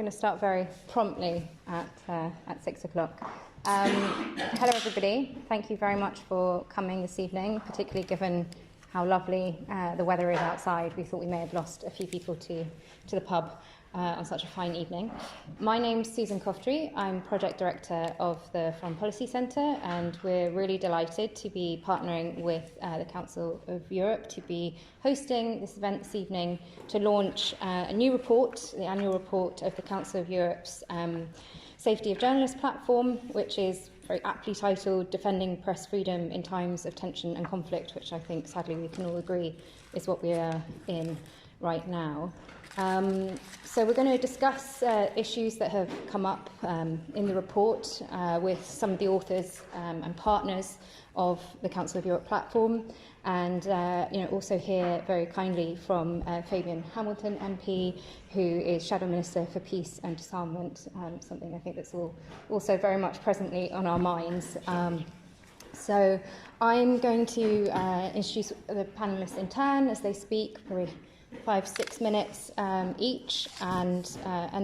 going to start very promptly at 6 o'clock. Hello, everybody. Thank you very much for coming this evening, particularly given how lovely the weather is outside. We thought we may have lost a few people to the pub on such a fine evening. My name's Susan Coftry. I'm Project Director of the Foreign Policy Centre, and we're really delighted to be partnering with the Council of Europe to be hosting this event this evening to launch a new report, the annual report of the Council of Europe's Safety of Journalists platform, which is very aptly titled Defending Press Freedom in Times of Tension and Conflict, which I think, sadly, we can all agree is what we are in right now. So we're going to discuss issues that have come up in the report with some of the authors and partners of the Council of Europe platform, and also hear very kindly from Fabian Hamilton MP, who is Shadow Minister for Peace and Disarmament, something I think that's also very much presently on our minds. So I'm going to introduce the panellists in turn as they speak, probably 5-6 minutes each, and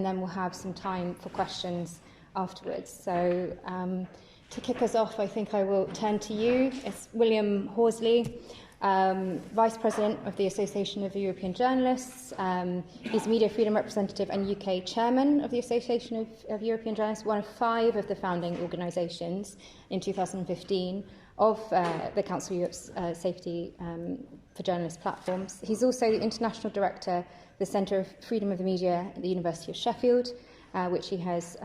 then we'll have some time for questions afterwards. So to kick us off, I think I will turn to you. It's William Horsley, Vice President of the Association of European Journalists. He's Media Freedom Representative and UK Chairman of the Association of European Journalists, one of 5 of the founding organisations in 2015 of the Council of Europe's Safety for Journalists platforms. He's also the International Director of the Centre of Freedom of the Media at the University of Sheffield, which he has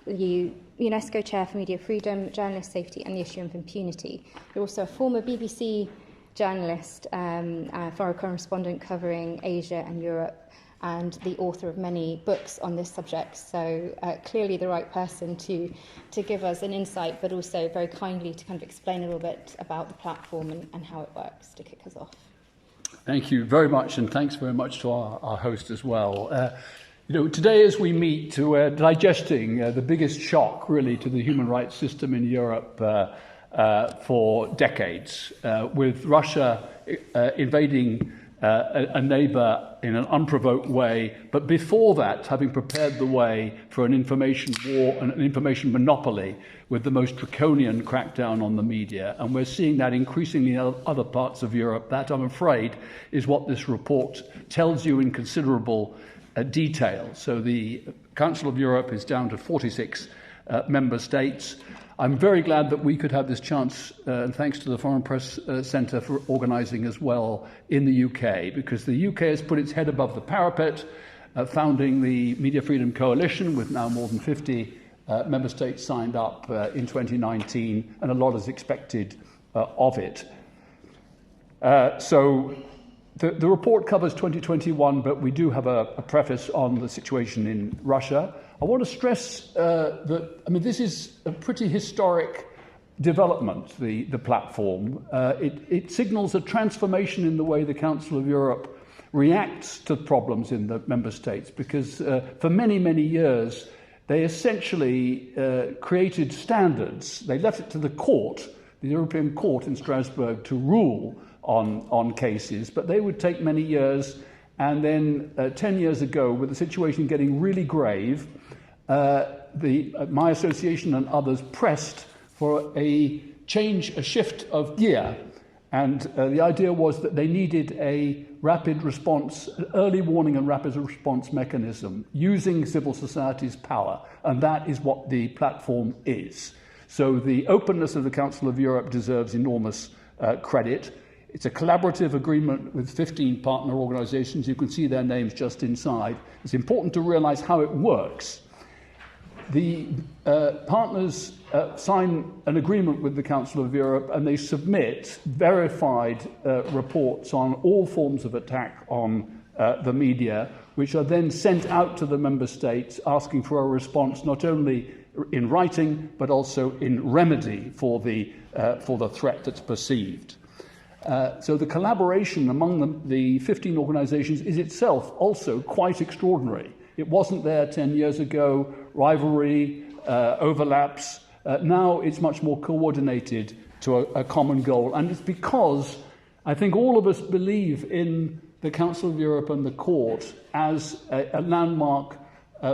the UNESCO Chair for Media Freedom, Journalist Safety and the Issue of Impunity. You're also a former BBC journalist, foreign correspondent covering Asia and Europe, and the author of many books on this subject. So clearly the right person to give us an insight, but also very kindly to kind of explain a little bit about the platform and how it works to kick us off. Thank you very much, and thanks very much to our host as well. Today as we meet, we're digesting the biggest shock, really, to the human rights system in Europe for decades, with Russia invading a neighbour in an unprovoked way, but before that having prepared the way for an information war and an information monopoly with the most draconian crackdown on the media. And we're seeing that increasingly in other parts of Europe. That, I'm afraid, is what this report tells you in considerable detail. So the Council of Europe is down to 46 member states. I'm very glad that we could have this chance, and thanks to the Foreign Press Centre for organising as well in the UK, because the UK has put its head above the parapet, founding the Media Freedom Coalition with now more than 50 member states signed up in 2019, and a lot is expected of it. So the report covers 2021, but we do have a preface on the situation in Russia. I want to stress that, this is a pretty historic development, the platform. It signals a transformation in the way the Council of Europe reacts to problems in the member states, because for many, many years, they essentially created standards. They left it to the court, the European Court in Strasbourg, to rule on cases, but they would take many years. And then 10 years ago, with the situation getting really grave, my association and others pressed for a shift of gear. And the idea was that they needed a rapid response, early warning and rapid response mechanism using civil society's power. And that is what the platform is. So the openness of the Council of Europe deserves enormous credit. It's a collaborative agreement with 15 partner organisations. You can see their names just inside. It's important to realise how it works. The partners sign an agreement with the Council of Europe, and they submit verified reports on all forms of attack on the media, which are then sent out to the member states, asking for a response not only in writing but also in remedy for the threat that's perceived. So the collaboration among the 15 organisations is itself also quite extraordinary. It wasn't there 10 years ago. Rivalry, overlaps. Now it's much more coordinated to a common goal. And it's because I think all of us believe in the Council of Europe and the Court as a landmark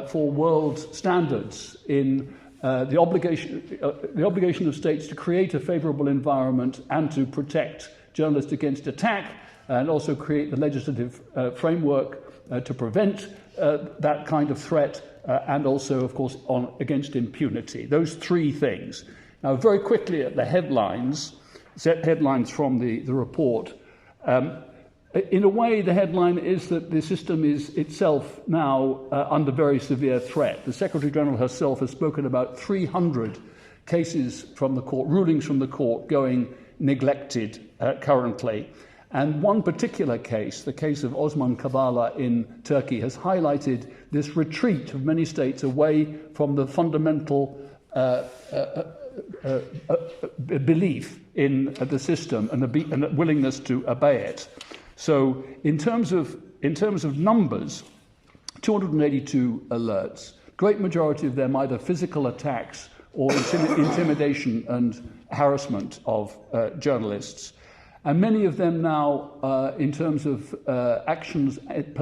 for world standards in the obligation of states to create a favourable environment and to protect journalists against attack, and also create the legislative framework to prevent that kind of threat, and also, of course, against impunity. Those three things. Now, very quickly at the headlines from the report. In a way, the headline is that the system is itself now under very severe threat. The Secretary-General herself has spoken about 300 cases from the court, rulings from the court, going neglected currently. And one particular case, the case of Osman Kavala in Turkey, has highlighted this retreat of many states away from the fundamental belief in the system and the willingness to obey it. So, in terms of numbers, 282 alerts. Great majority of them either physical attacks or intimidation and harassment of journalists. And many of them now, in terms of actions at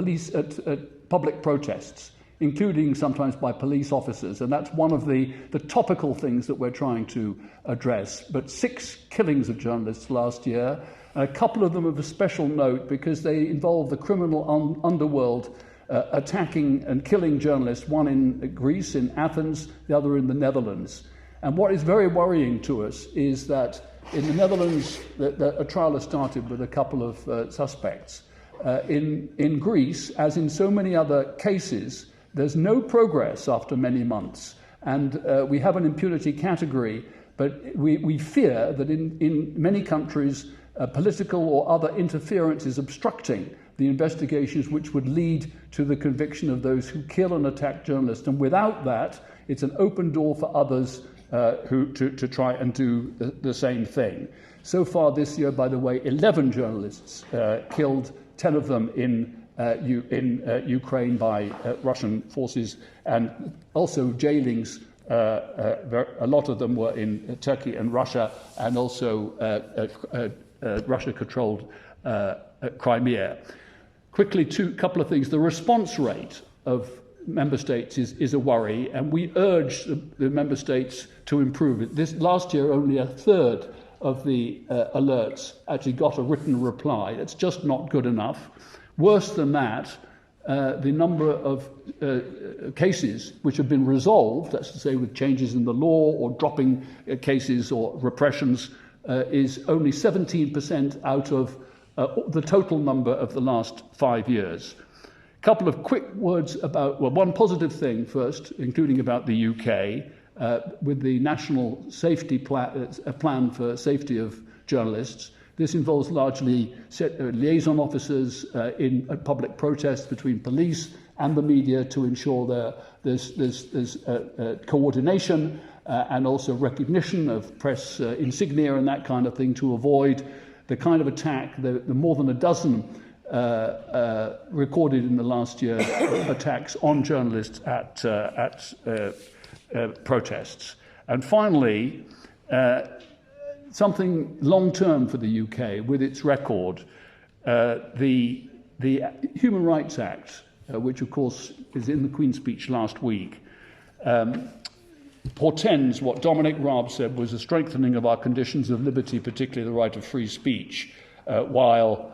public protests, including sometimes by police officers, and that's one of the topical things that we're trying to address. But 6 killings of journalists last year, and a couple of them of a special note because they involve the criminal underworld attacking and killing journalists, one in Greece, in Athens, the other in the Netherlands. And what is very worrying to us is that in the Netherlands, a trial has started with a couple of suspects. In Greece, as in so many other cases, there's no progress after many months. And we have an impunity category, but we fear that in many countries, political or other interference is obstructing the investigations which would lead to the conviction of those who kill and attack journalists. And without that, it's an open door for others to try and do the same thing. So far this year, by the way, 11 journalists killed, 10 of them in Ukraine by Russian forces, and also jailings. A lot of them were in Turkey and Russia, and also Russia-controlled Crimea. Quickly, a couple of things. The response rate of member states is a worry, and we urge the member states to improve it. This last year, only a third of the alerts actually got a written reply. It's just not good enough. Worse than that, the number of cases which have been resolved, that's to say with changes in the law or dropping cases or repressions, is only 17% out of the total number of the last 5 years. A couple of quick words about, well, one positive thing first, including about the UK, with the National Safety Plan for Safety of Journalists. This involves largely liaison officers in public protests between police and the media to ensure there's coordination and also recognition of press insignia and that kind of thing to avoid the kind of attack, the more than a dozen recorded in the last year attacks on journalists at protests. And finally, something long-term for the UK with its record, the Human Rights Act, which of course is in the Queen's speech last week, portends what Dominic Raab said was a strengthening of our conditions of liberty, particularly the right of free speech, while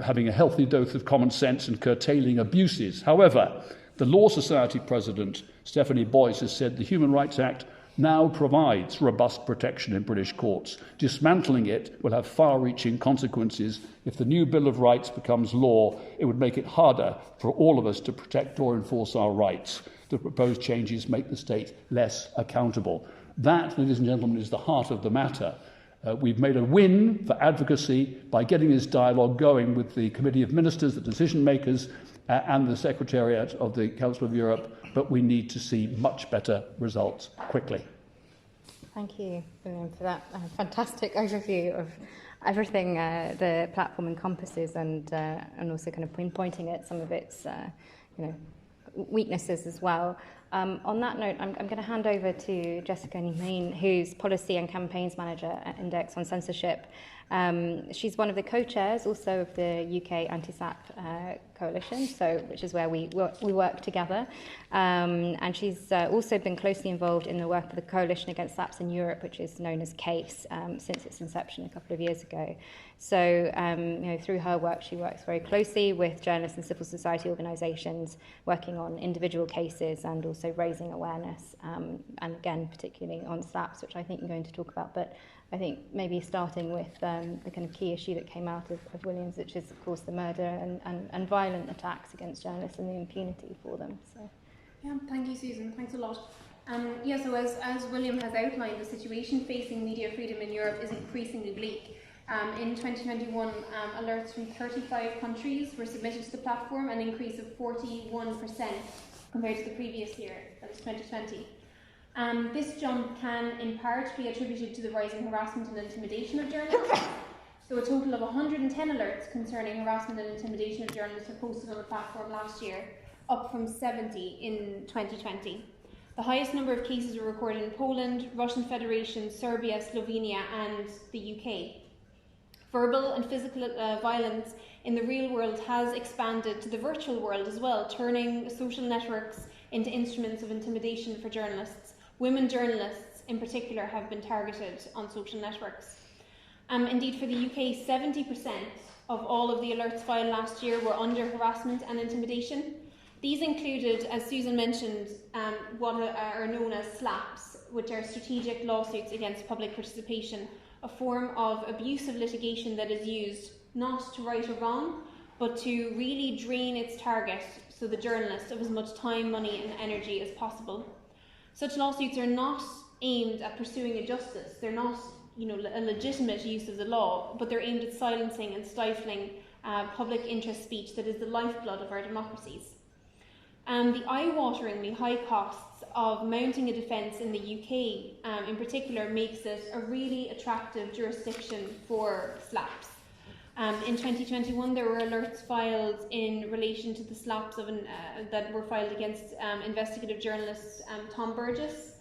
having a healthy dose of common sense and curtailing abuses. However, the Law Society president, Stephanie Boyce, has said the Human Rights Act now provides robust protection in British courts. Dismantling it will have far-reaching consequences. If the new Bill of Rights becomes law, it would make it harder for all of us to protect or enforce our rights. The proposed changes make the state less accountable. That, ladies and gentlemen, is the heart of the matter. We've made a win for advocacy by getting this dialogue going with the Committee of Ministers, the decision makers, and the Secretariat of the Council of Europe, but we need to see much better results quickly. Thank you, William, for that fantastic overview of everything the platform encompasses, and also kind of pinpointing at some of its weaknesses as well. On that note, I'm going to hand over to Jessica Nemain, who's Policy and Campaigns Manager at Index on Censorship. She's one of the co-chairs also of the UK Anti-SLAPP coalition, which is where we work together. And she's also been closely involved in the work of the Coalition Against SLAPPs in Europe, which is known as CASE, since its inception a couple of years ago. So, through her work, she works very closely with journalists and civil society organisations, working on individual cases and also raising awareness, and again, particularly on SLAPPs, which I think you're going to talk about. But I think maybe starting with the kind of key issue that came out of Williams, which is, of course, the murder and violent attacks against journalists and the impunity for them. So. Yeah, thank you, Susan. Thanks a lot. So as William has outlined, the situation facing media freedom in Europe is increasingly bleak. In 2021, alerts from 35 countries were submitted to the platform, an increase of 41% compared to the previous year, that is 2020. This jump can in part be attributed to the rising harassment and intimidation of journalists. So a total of 110 alerts concerning harassment and intimidation of journalists were posted on the platform last year, up from 70 in 2020. The highest number of cases were recorded in Poland, Russian Federation, Serbia, Slovenia and the UK. Verbal and physical violence in the real world has expanded to the virtual world as well, turning social networks into instruments of intimidation for journalists. Women journalists in particular have been targeted on social networks. Indeed, for the UK, 70% of all of the alerts filed last year were under harassment and intimidation. These included, as Susan mentioned, what are known as SLAPPs, which are strategic lawsuits against public participation, a form of abusive litigation that is used not to right a wrong, but to really drain its target, so the journalist, of as much time, money and energy as possible. Such lawsuits are not aimed at pursuing a justice. They're not a legitimate use of the law, but they're aimed at silencing and stifling public interest speech that is the lifeblood of our democracies. The eye-wateringly high costs of mounting a defence in the UK in particular makes it a really attractive jurisdiction for SLAPPs. In 2021 there were alerts filed in relation to the SLAPPs that were filed against investigative journalists Tom Burgess,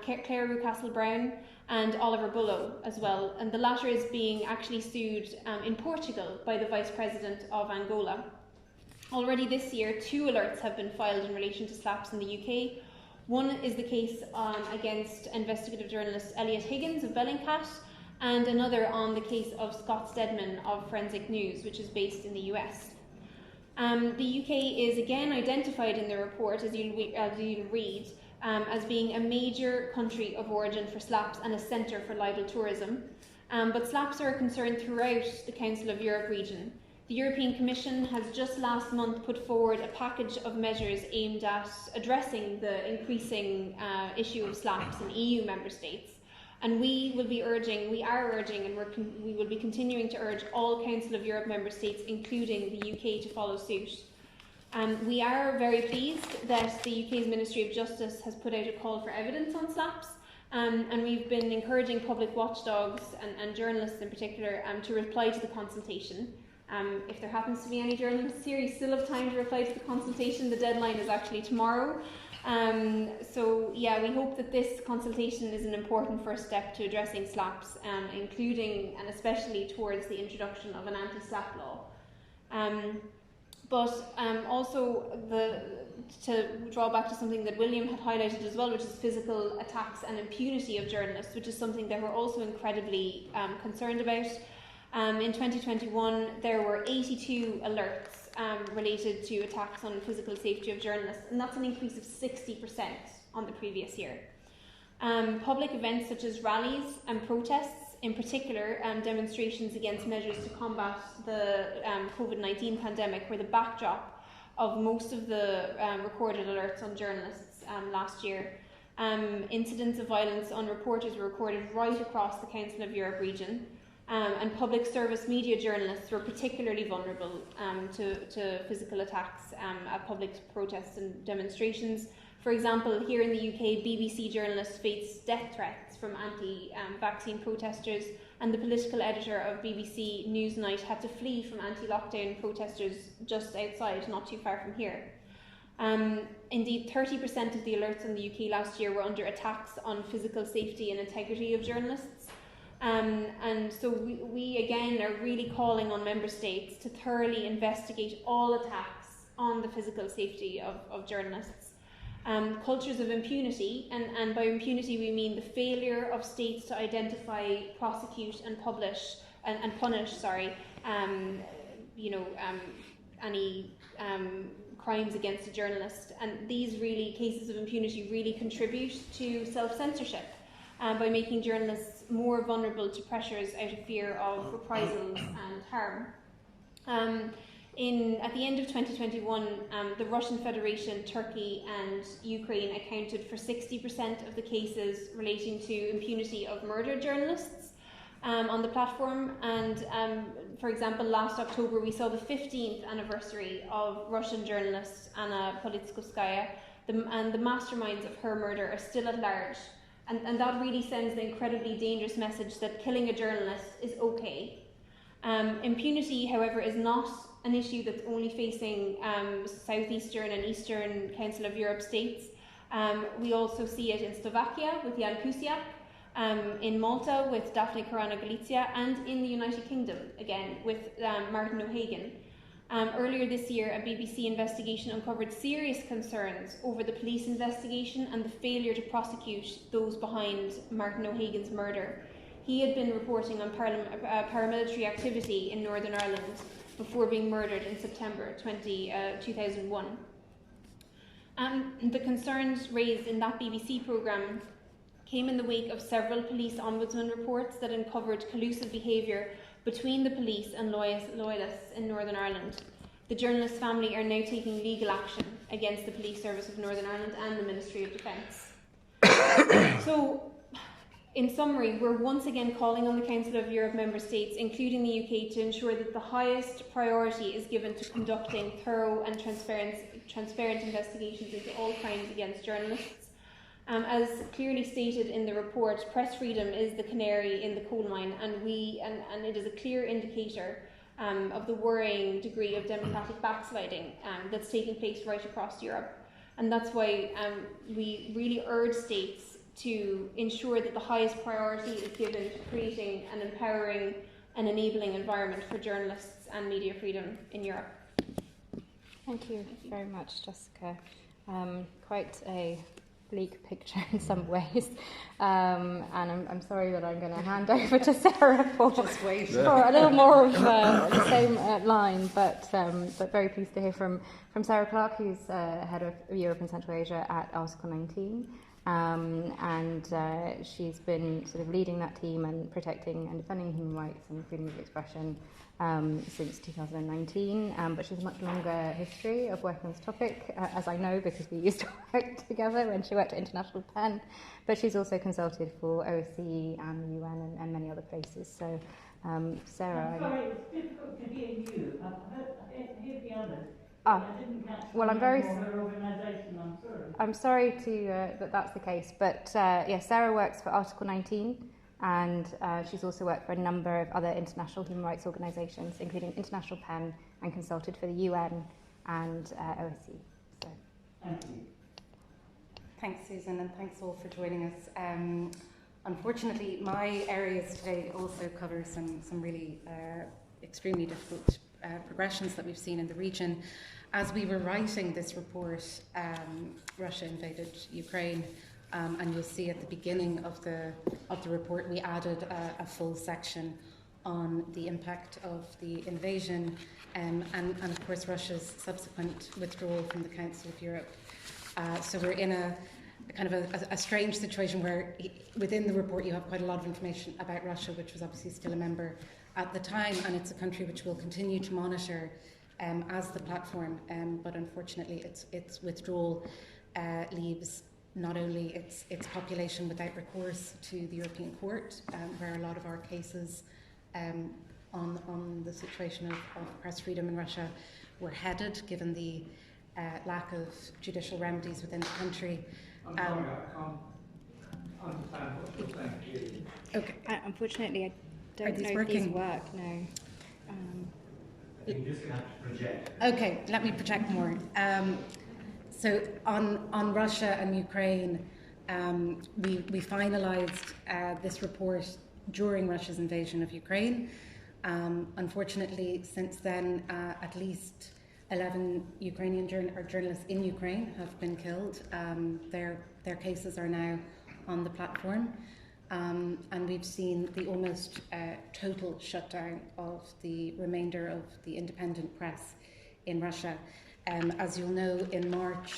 Claire Rucastle-Brown and Oliver Bullough as well, and the latter is being actually sued in Portugal by the Vice President of Angola. Already this year, 2 alerts have been filed in relation to SLAPPs in the UK. One is the case against investigative journalist Elliot Higgins of Bellingcat, and another on the case of Scott Stedman of Forensic News, which is based in the US. The UK is again identified in the report, as you'll read, as being a major country of origin for SLAPPs and a centre for libel tourism. But SLAPPs are a concern throughout the Council of Europe region. The European Commission has just last month put forward a package of measures aimed at addressing the increasing issue of SLAPPs in EU member states. And we are urging, and we will be continuing to urge all Council of Europe member states, including the UK, to follow suit. We are very pleased that the UK's Ministry of Justice has put out a call for evidence on SLAPPs, and we've been encouraging public watchdogs and journalists in particular to reply to the consultation. If there happens to be any journalists here, you still have time to reply to the consultation. The deadline is actually tomorrow. We hope that this consultation is an important first step to addressing SLAPPs, including and especially towards the introduction of an anti-SLAPP law. To draw back to something that William had highlighted as well, which is physical attacks and impunity of journalists, which is something that we're also incredibly concerned about. In 2021, there were 82 alerts related to attacks on physical safety of journalists, and that's an increase of 60% on the previous year. Public events such as rallies and protests, in particular demonstrations against measures to combat the COVID-19 pandemic, were the backdrop of most of the recorded alerts on journalists last year. Incidents of violence on reporters were recorded right across the Council of Europe region. And public service media journalists were particularly vulnerable to physical attacks at public protests and demonstrations. For example, here in the UK, BBC journalists faced death threats from anti-vaccine protesters, and the political editor of BBC Newsnight had to flee from anti-lockdown protesters just outside, not too far from here. Indeed, 30% of the alerts in the UK last year were under attacks on physical safety and integrity of journalists. And so we again are really calling on member states to thoroughly investigate all attacks on the physical safety of journalists. Cultures of impunity, and by impunity we mean the failure of states to identify, prosecute and punish any crimes against a journalist. And these really cases of impunity really contribute to self-censorship by making journalists more vulnerable to pressures out of fear of reprisals and harm. At the end of 2021, the Russian Federation, Turkey and Ukraine accounted for 60% of the cases relating to impunity of murdered journalists on the platform. And for example, last October we saw the 15th anniversary of Russian journalist Anna Politkovskaya, and the masterminds of her murder are still at large. And that really sends the incredibly dangerous message that killing a journalist is okay. Impunity, however, is not an issue that's only facing southeastern and eastern Council of Europe states. We also see it in Slovakia with Jan Kuciak, in Malta with Daphne Caruana Galizia, and in the United Kingdom, again, with Martin O'Hagan. Earlier this year, a BBC investigation uncovered serious concerns over the police investigation and the failure to prosecute those behind Martin O'Hagan's murder. He had been reporting on paramilitary activity in Northern Ireland before being murdered in September 2001. The concerns raised in that BBC programme came in the wake of several police ombudsman reports that uncovered collusive behaviour between the police and loyalists in Northern Ireland. The journalist's family are now taking legal action against the Police Service of Northern Ireland and the Ministry of Defence. So, in summary, we're once again calling on the Council of Europe member states, including the UK, to ensure that the highest priority is given to conducting thorough and transparent investigations into all crimes against journalists. As clearly stated in the report, press freedom is the canary in the coal mine, and it is a clear indicator of the worrying degree of democratic backsliding that's taking place right across Europe. And that's why we really urge states to ensure that the highest priority is given to creating an empowering and enabling environment for journalists and media freedom in Europe. Thank you very much, Jessica. Quite a bleak picture in some ways, and I'm sorry that I'm going to hand over to Sarah for a little more of the same line, but very pleased to hear from Sarah Clark, who's head of Europe and Central Asia at Article 19, and she's been sort of leading that team and protecting and defending human rights and freedom of expression since 2019, but she has a much longer history of working on this topic, as I know because we used to work together when she worked at International PEN, but she's also consulted for OSCE and the UN and many other places. So, Sarah... I'm sorry, it's difficult to hear you. I've heard the others. I didn't catch well, I'm very... her organisation, I'm sorry. I'm sorry that that's the case, but yes, Sarah works for Article 19, and she's also worked for a number of other international human rights organisations, including International PEN, and consulted for the UN and OSCE. So. Thank you. Thanks, Susan, and thanks all for joining us. Unfortunately, my areas today also cover some really extremely difficult progressions that we've seen in the region. As we were writing this report, Russia invaded Ukraine. And you'll see at the beginning of the report we added a full section on the impact of the invasion and of course Russia's subsequent withdrawal from the Council of Europe. So we're in a kind of a strange situation where within the report you have quite a lot of information about Russia, which was obviously still a member at the time, and it's a country which we'll continue to monitor as the platform, but unfortunately its withdrawal leaves not only its population without recourse to the European Court, where a lot of our cases on the situation of press freedom in Russia were headed, given the lack of judicial remedies within the country. I'm sorry, I can't understand what you're saying. Okay. Unfortunately, I don't know if these work, no. You're just going to have to project. Okay, let me project more. So on Russia and Ukraine, we finalised this report during Russia's invasion of Ukraine. Unfortunately, since then, at least 11 Ukrainian journalists in Ukraine have been killed. Their cases are now on the platform. And we've seen the almost total shutdown of the remainder of the independent press in Russia. As you'll know, in March,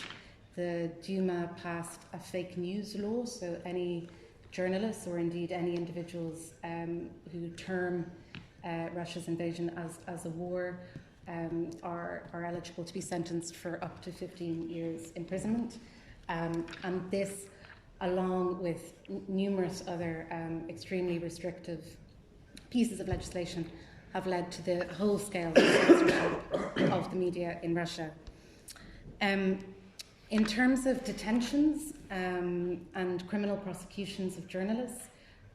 the Duma passed a fake news law, so any journalists or indeed any individuals who term Russia's invasion as a war are eligible to be sentenced for up to 15 years imprisonment. And this, along with numerous other extremely restrictive pieces of legislation, have led to the whole-scale censorship of the media in Russia. In terms of detentions and criminal prosecutions of journalists,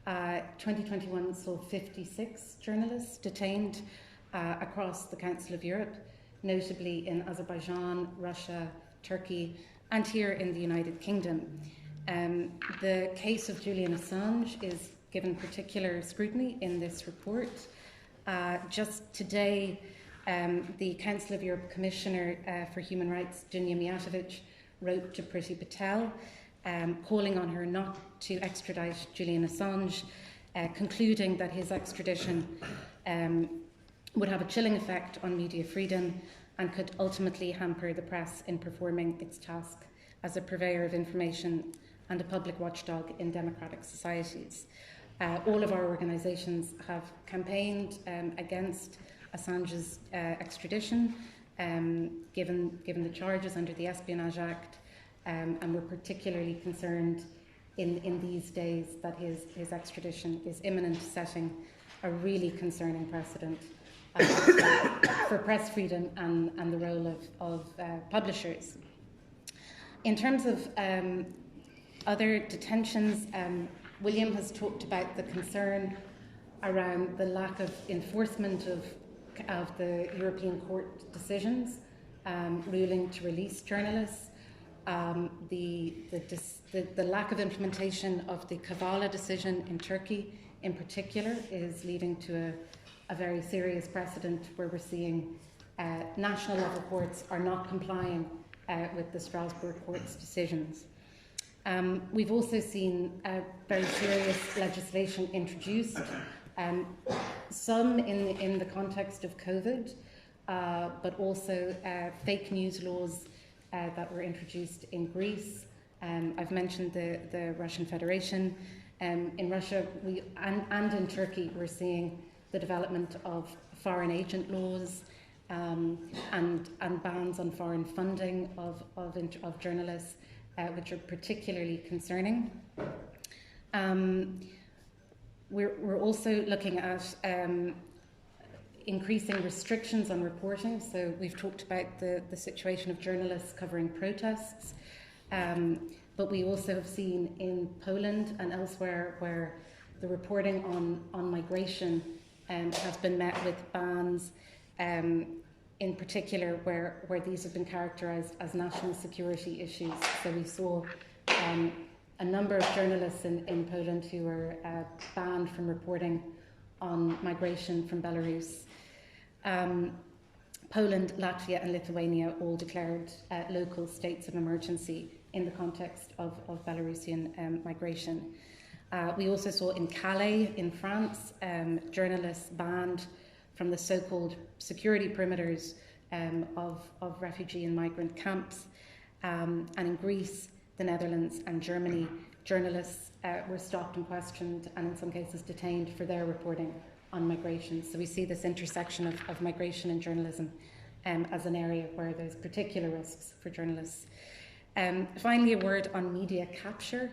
2021 saw 56 journalists detained across the Council of Europe, notably in Azerbaijan, Russia, Turkey, and here in the United Kingdom. The case of Julian Assange is given particular scrutiny in this report. Just today, the Council of Europe Commissioner for Human Rights, Dunya Mijatovic, wrote to Priti Patel, calling on her not to extradite Julian Assange, concluding that his extradition would have a chilling effect on media freedom and could ultimately hamper the press in performing its task as a purveyor of information and a public watchdog in democratic societies. All of our organisations have campaigned against Assange's extradition, given the charges under the Espionage Act, and we're particularly concerned in these days that his extradition is imminent, setting a really concerning precedent for press freedom and the role of publishers. In terms of other detentions, William has talked about the concern around the lack of enforcement of the European Court decisions ruling to release journalists. The lack of implementation of the Kavala decision in Turkey in particular is leading to a very serious precedent where we're seeing national level courts are not complying with the Strasbourg Court's decisions. We've also seen very serious legislation introduced, some in the context of COVID, but also fake news laws that were introduced in Greece. I've mentioned the Russian Federation. In Russia and in Turkey, we're seeing the development of foreign agent laws and bans on foreign funding of journalists, which are particularly concerning. We're also looking at increasing restrictions on reporting. So we've talked about the situation of journalists covering protests, but we also have seen in Poland and elsewhere where the reporting on migration has been met with bans, in particular where these have been characterised as national security issues. So we saw a number of journalists in Poland who were banned from reporting on migration from Belarus. Poland, Latvia and Lithuania all declared local states of emergency in the context of Belarusian migration. We also saw in Calais in France, journalists banned from the so-called security perimeters of refugee and migrant camps. And in Greece, the Netherlands and Germany, journalists were stopped and questioned and in some cases detained for their reporting on migration. So we see this intersection of migration and journalism as an area where there's particular risks for journalists. Finally, a word on media capture.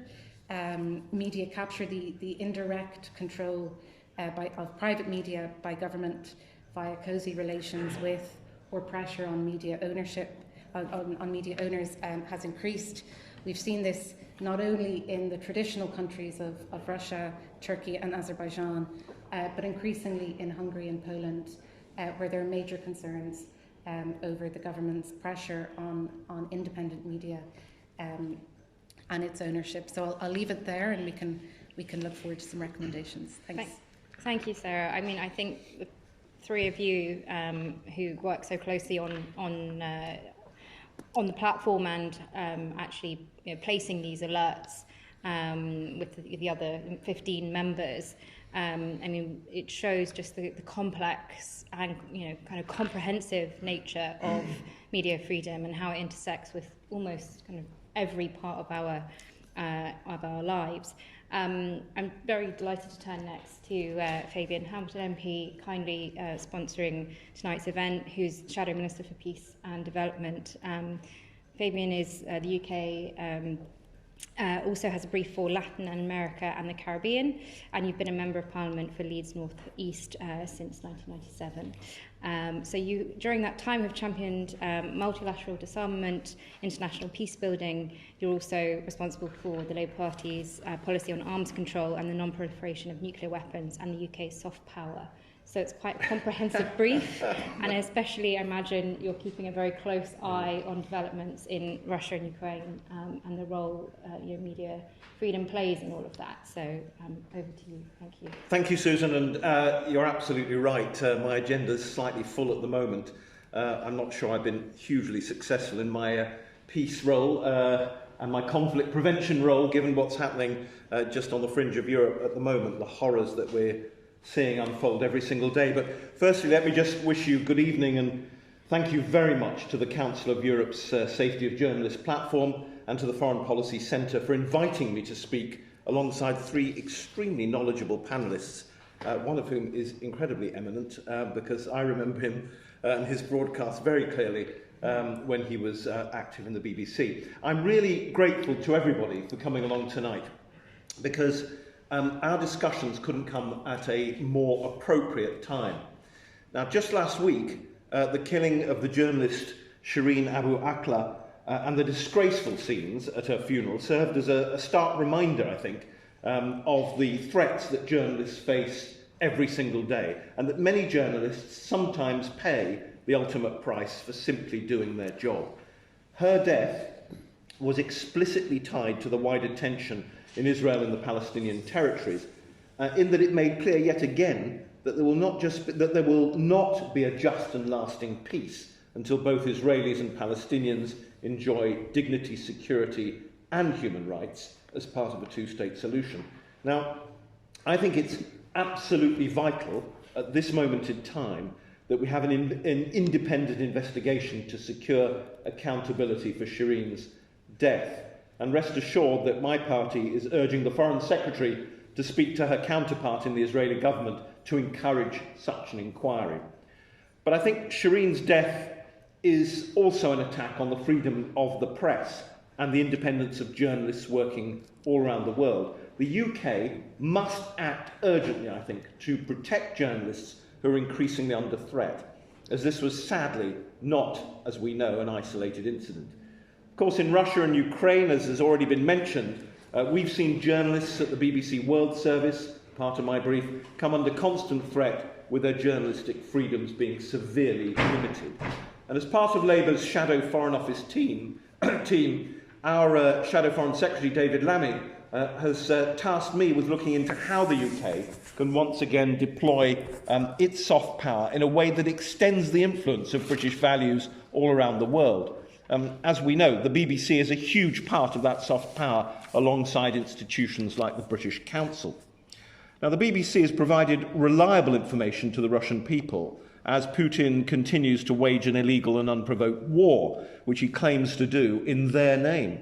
Media capture, the indirect control of private media by government via cosy relations with or pressure on media ownership, on media owners has increased. We've seen this not only in the traditional countries of Russia, Turkey and Azerbaijan, but increasingly in Hungary and Poland, where there are major concerns over the government's pressure on independent media and its ownership. So I'll leave it there, and we can look forward to some recommendations. Thanks. Thank you, Sarah. I mean, I think the three of you who work so closely on the platform and actually placing these alerts with the other 15 members. I mean, it shows just the complex and kind of comprehensive nature of media freedom and how it intersects with almost kind of every part of our lives. I'm very delighted to turn next to Fabian Hamilton MP, kindly sponsoring tonight's event, who's Shadow Minister for Peace and Development. Fabian is the UK. Also has a brief for Latin America and the Caribbean, and you've been a Member of Parliament for Leeds North East since 1997. So you, during that time, have championed multilateral disarmament, international peace building. You're also responsible for the Labour Party's policy on arms control and the non-proliferation of nuclear weapons and the UK's soft power. So it's quite a comprehensive brief, and especially I imagine you're keeping a very close eye on developments in Russia and Ukraine and the role media freedom plays in all of that. So over to you. Thank you. Thank you, Susan, and you're absolutely right. My agenda is slightly full at the moment. I'm not sure I've been hugely successful in my peace role and my conflict prevention role, given what's happening just on the fringe of Europe at the moment, the horrors that we're seeing unfold every single day. But firstly, let me just wish you good evening and thank you very much to the Council of Europe's Safety of Journalists platform and to the Foreign Policy Centre for inviting me to speak alongside three extremely knowledgeable panellists, one of whom is incredibly eminent because I remember him and his broadcast very clearly when he was active in the BBC. I'm really grateful to everybody for coming along tonight because our discussions couldn't come at a more appropriate time. Now, just last week, the killing of the journalist Shireen Abu Akleh and the disgraceful scenes at her funeral served as a stark reminder, I think, of the threats that journalists face every single day, and that many journalists sometimes pay the ultimate price for simply doing their job. Her death was explicitly tied to the wider tension in Israel and the Palestinian territories, in that it made clear yet again that there will not be a just and lasting peace until both Israelis and Palestinians enjoy dignity, security and human rights as part of a two-state solution. Now, I think it's absolutely vital at this moment in time that we have an independent investigation to secure accountability for Shireen's death. And rest assured that my party is urging the Foreign Secretary to speak to her counterpart in the Israeli government to encourage such an inquiry. But I think Shireen's death is also an attack on the freedom of the press and the independence of journalists working all around the world. The UK must act urgently, I think, to protect journalists who are increasingly under threat, as this was sadly not, as we know, an isolated incident. Of course, in Russia and Ukraine, as has already been mentioned, we've seen journalists at the BBC World Service, part of my brief, come under constant threat with their journalistic freedoms being severely limited. And as part of Labour's Shadow Foreign Office team, our Shadow Foreign Secretary, David Lammy, has tasked me with looking into how the UK can once again deploy its soft power in a way that extends the influence of British values all around the world. As we know, the BBC is a huge part of that soft power alongside institutions like the British Council. Now, the BBC has provided reliable information to the Russian people as Putin continues to wage an illegal and unprovoked war, which he claims to do in their name.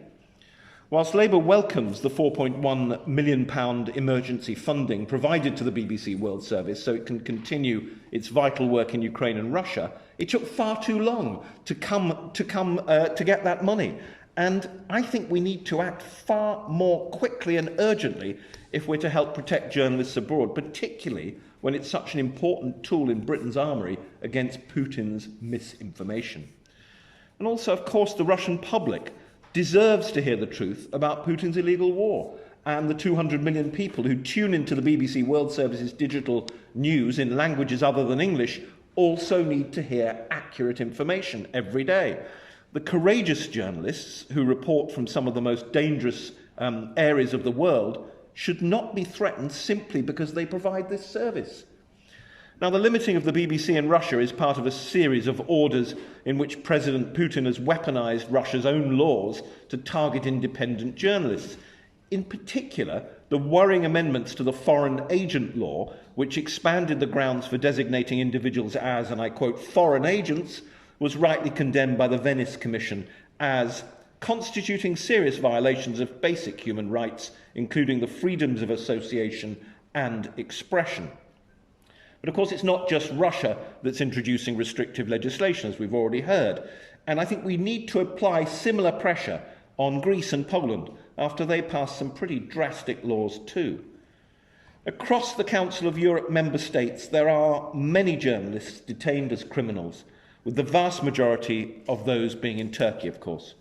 Whilst Labour welcomes the £4.1 million emergency funding provided to the BBC World Service so it can continue its vital work in Ukraine and Russia, it took far too long to get that money. And I think we need to act far more quickly and urgently if we're to help protect journalists abroad, particularly when it's such an important tool in Britain's armoury against Putin's misinformation. And also, of course, the Russian public deserves to hear the truth about Putin's illegal war and the 200 million people who tune into the BBC World Service's digital news in languages other than English also need to hear accurate information every day. The courageous journalists who report from some of the most dangerous areas of the world should not be threatened simply because they provide this service. Now, the limiting of the BBC in Russia is part of a series of orders in which President Putin has weaponized Russia's own laws to target independent journalists. In particular, the worrying amendments to the Foreign Agent Law, which expanded the grounds for designating individuals as, and I quote, foreign agents, was rightly condemned by the Venice Commission as constituting serious violations of basic human rights, including the freedoms of association and expression. But of course, it's not just Russia that's introducing restrictive legislation, as we've already heard. And I think we need to apply similar pressure on Greece and Poland after they passed some pretty drastic laws too. Across the Council of Europe member states, there are many journalists detained as criminals, with the vast majority of those being in Turkey, of course.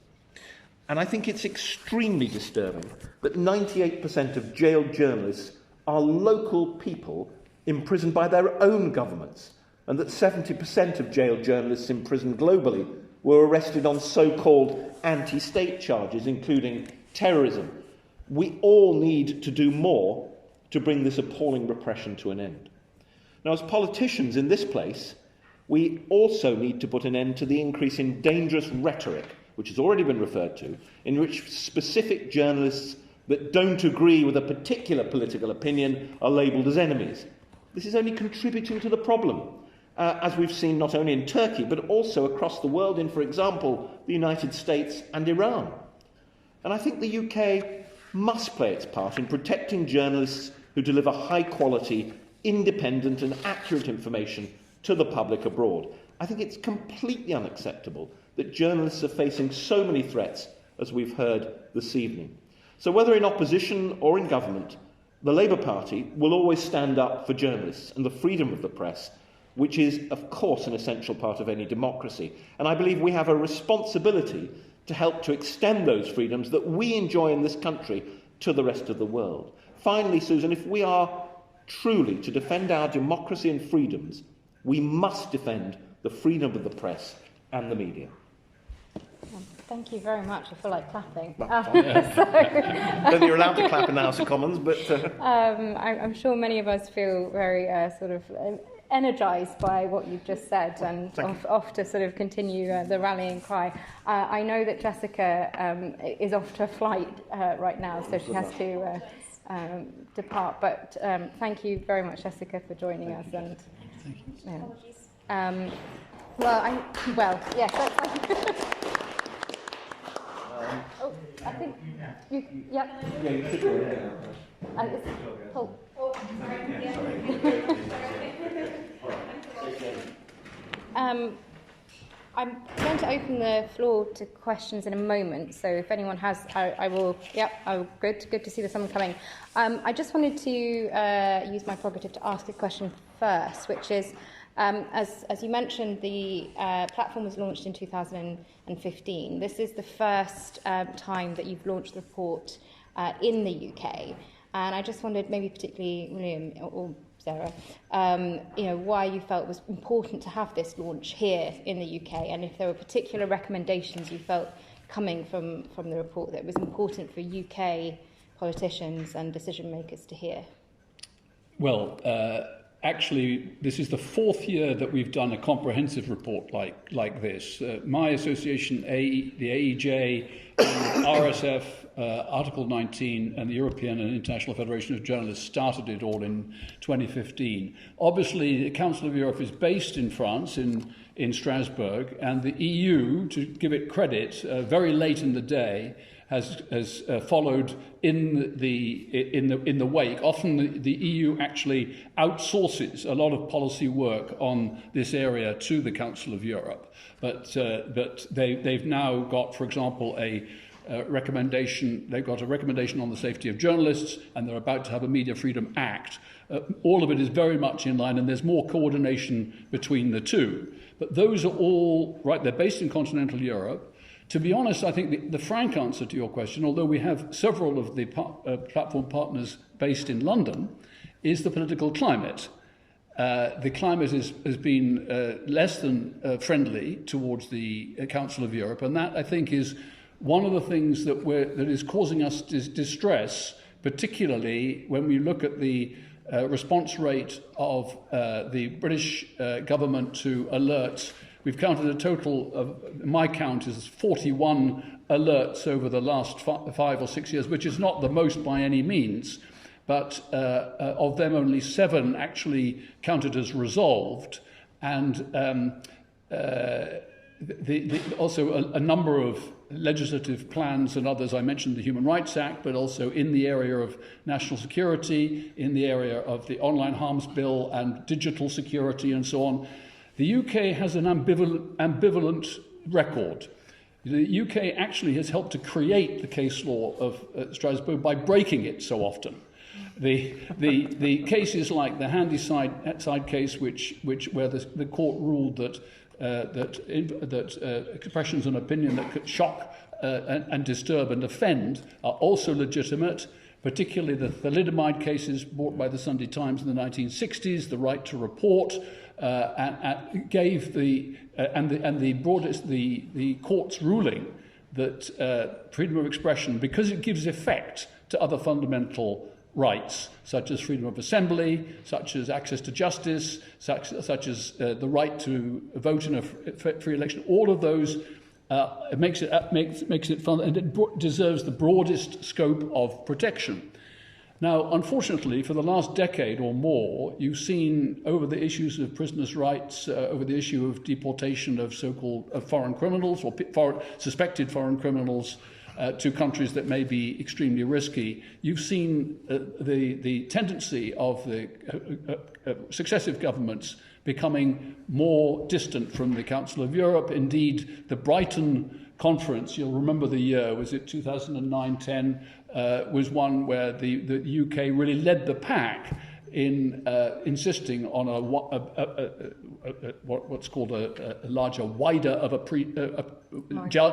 And I think it's extremely disturbing that 98% of jailed journalists are local people imprisoned by their own governments, and that 70% of jailed journalists imprisoned globally were arrested on so-called anti-state charges, including terrorism. We all need to do more to bring this appalling repression to an end. Now, as politicians in this place, we also need to put an end to the increase in dangerous rhetoric, which has already been referred to, in which specific journalists that don't agree with a particular political opinion are labelled as enemies. This is only contributing to the problem, as we've seen not only in Turkey, but also across the world in, for example, the United States and Iran. And I think the UK must play its part in protecting journalists who deliver high-quality, independent and accurate information to the public abroad. I think it's completely unacceptable that journalists are facing so many threats, as we've heard this evening. So whether in opposition or in government, the Labour Party will always stand up for journalists and the freedom of the press, which is, of course, an essential part of any democracy. And I believe we have a responsibility to help to extend those freedoms that we enjoy in this country to the rest of the world. Finally, Susan, if we are truly to defend our democracy and freedoms, we must defend the freedom of the press and the media. Thank you very much. I feel like clapping. I don't think you're allowed to clap in the House of Commons, but... I'm sure many of us feel very energised by what you've just said, and off to sort of continue the rallying cry. I know that Jessica is off to a flight right now, so she has to depart. But thank you very much, Jessica, for joining us. And thank you. Yeah. Yes. I think you. Yep. Yeah, you should go. I'm going to open the floor to questions in a moment. So if anyone has, I will. Yep. Oh, good to see there's someone coming. I just wanted to use my prerogative to ask a question first, which is. As you mentioned, the platform was launched in 2015. This is the first time that you've launched the report in the UK. And I just wondered, maybe particularly William or Sarah, why you felt it was important to have this launch here in the UK, and if there were particular recommendations you felt coming from the report that was important for UK politicians and decision makers to hear. Well, actually, this is the fourth year that we've done a comprehensive report like this. My association, the AEJ, RSF, Article 19, and the European and International Federation of Journalists started it all in 2015. Obviously, the Council of Europe is based in France, in Strasbourg, and the EU, to give it credit, very late in the day, has followed in the wake. Often the EU actually outsources a lot of policy work on this area to the Council of Europe. But they've now got, for example, a recommendation. They've got a recommendation on the safety of journalists, and they're about to have a Media Freedom Act. All of it is very much in line, and there's more coordination between the two. But those are all right. They're based in continental Europe. To be honest, I think the frank answer to your question, although we have several of the platform partners based in London, is the political climate. the climate has been less than friendly towards the Council of Europe, and that, I think, is one of the things that is causing us distress, particularly when we look at the response rate of the British government to alerts. We've counted a total of, my count is 41 alerts over the last 5 or 6 years, which is not the most by any means, but of them only 7 actually counted as resolved, and also a number of legislative plans and others. I mentioned the Human Rights Act, but also in the area of national security, in the area of the Online Harms Bill and digital security and so on. The UK has an ambivalent record. The UK actually has helped to create the case law of Strasbourg by breaking it so often. The cases like the Handyside case, where the court ruled that expressions of opinion that could shock and disturb and offend are also legitimate, particularly the thalidomide cases brought by the Sunday Times in the 1960s, the right to report, and gave the court's ruling that freedom of expression, because it gives effect to other fundamental rights, such as freedom of assembly, such as access to justice, such as the right to vote in a free election. All of those it makes it fun, and it deserves the broadest scope of protection. Now, unfortunately, for the last decade or more, you've seen over the issues of prisoners' rights, over the issue of deportation of so-called foreign criminals or suspected foreign criminals to countries that may be extremely risky, you've seen the tendency of the successive governments becoming more distant from the Council of Europe. Indeed, the Brighton Conference, you'll remember the year, was it 2009-10, was one where the UK really led the pack in insisting on what's called a larger, wider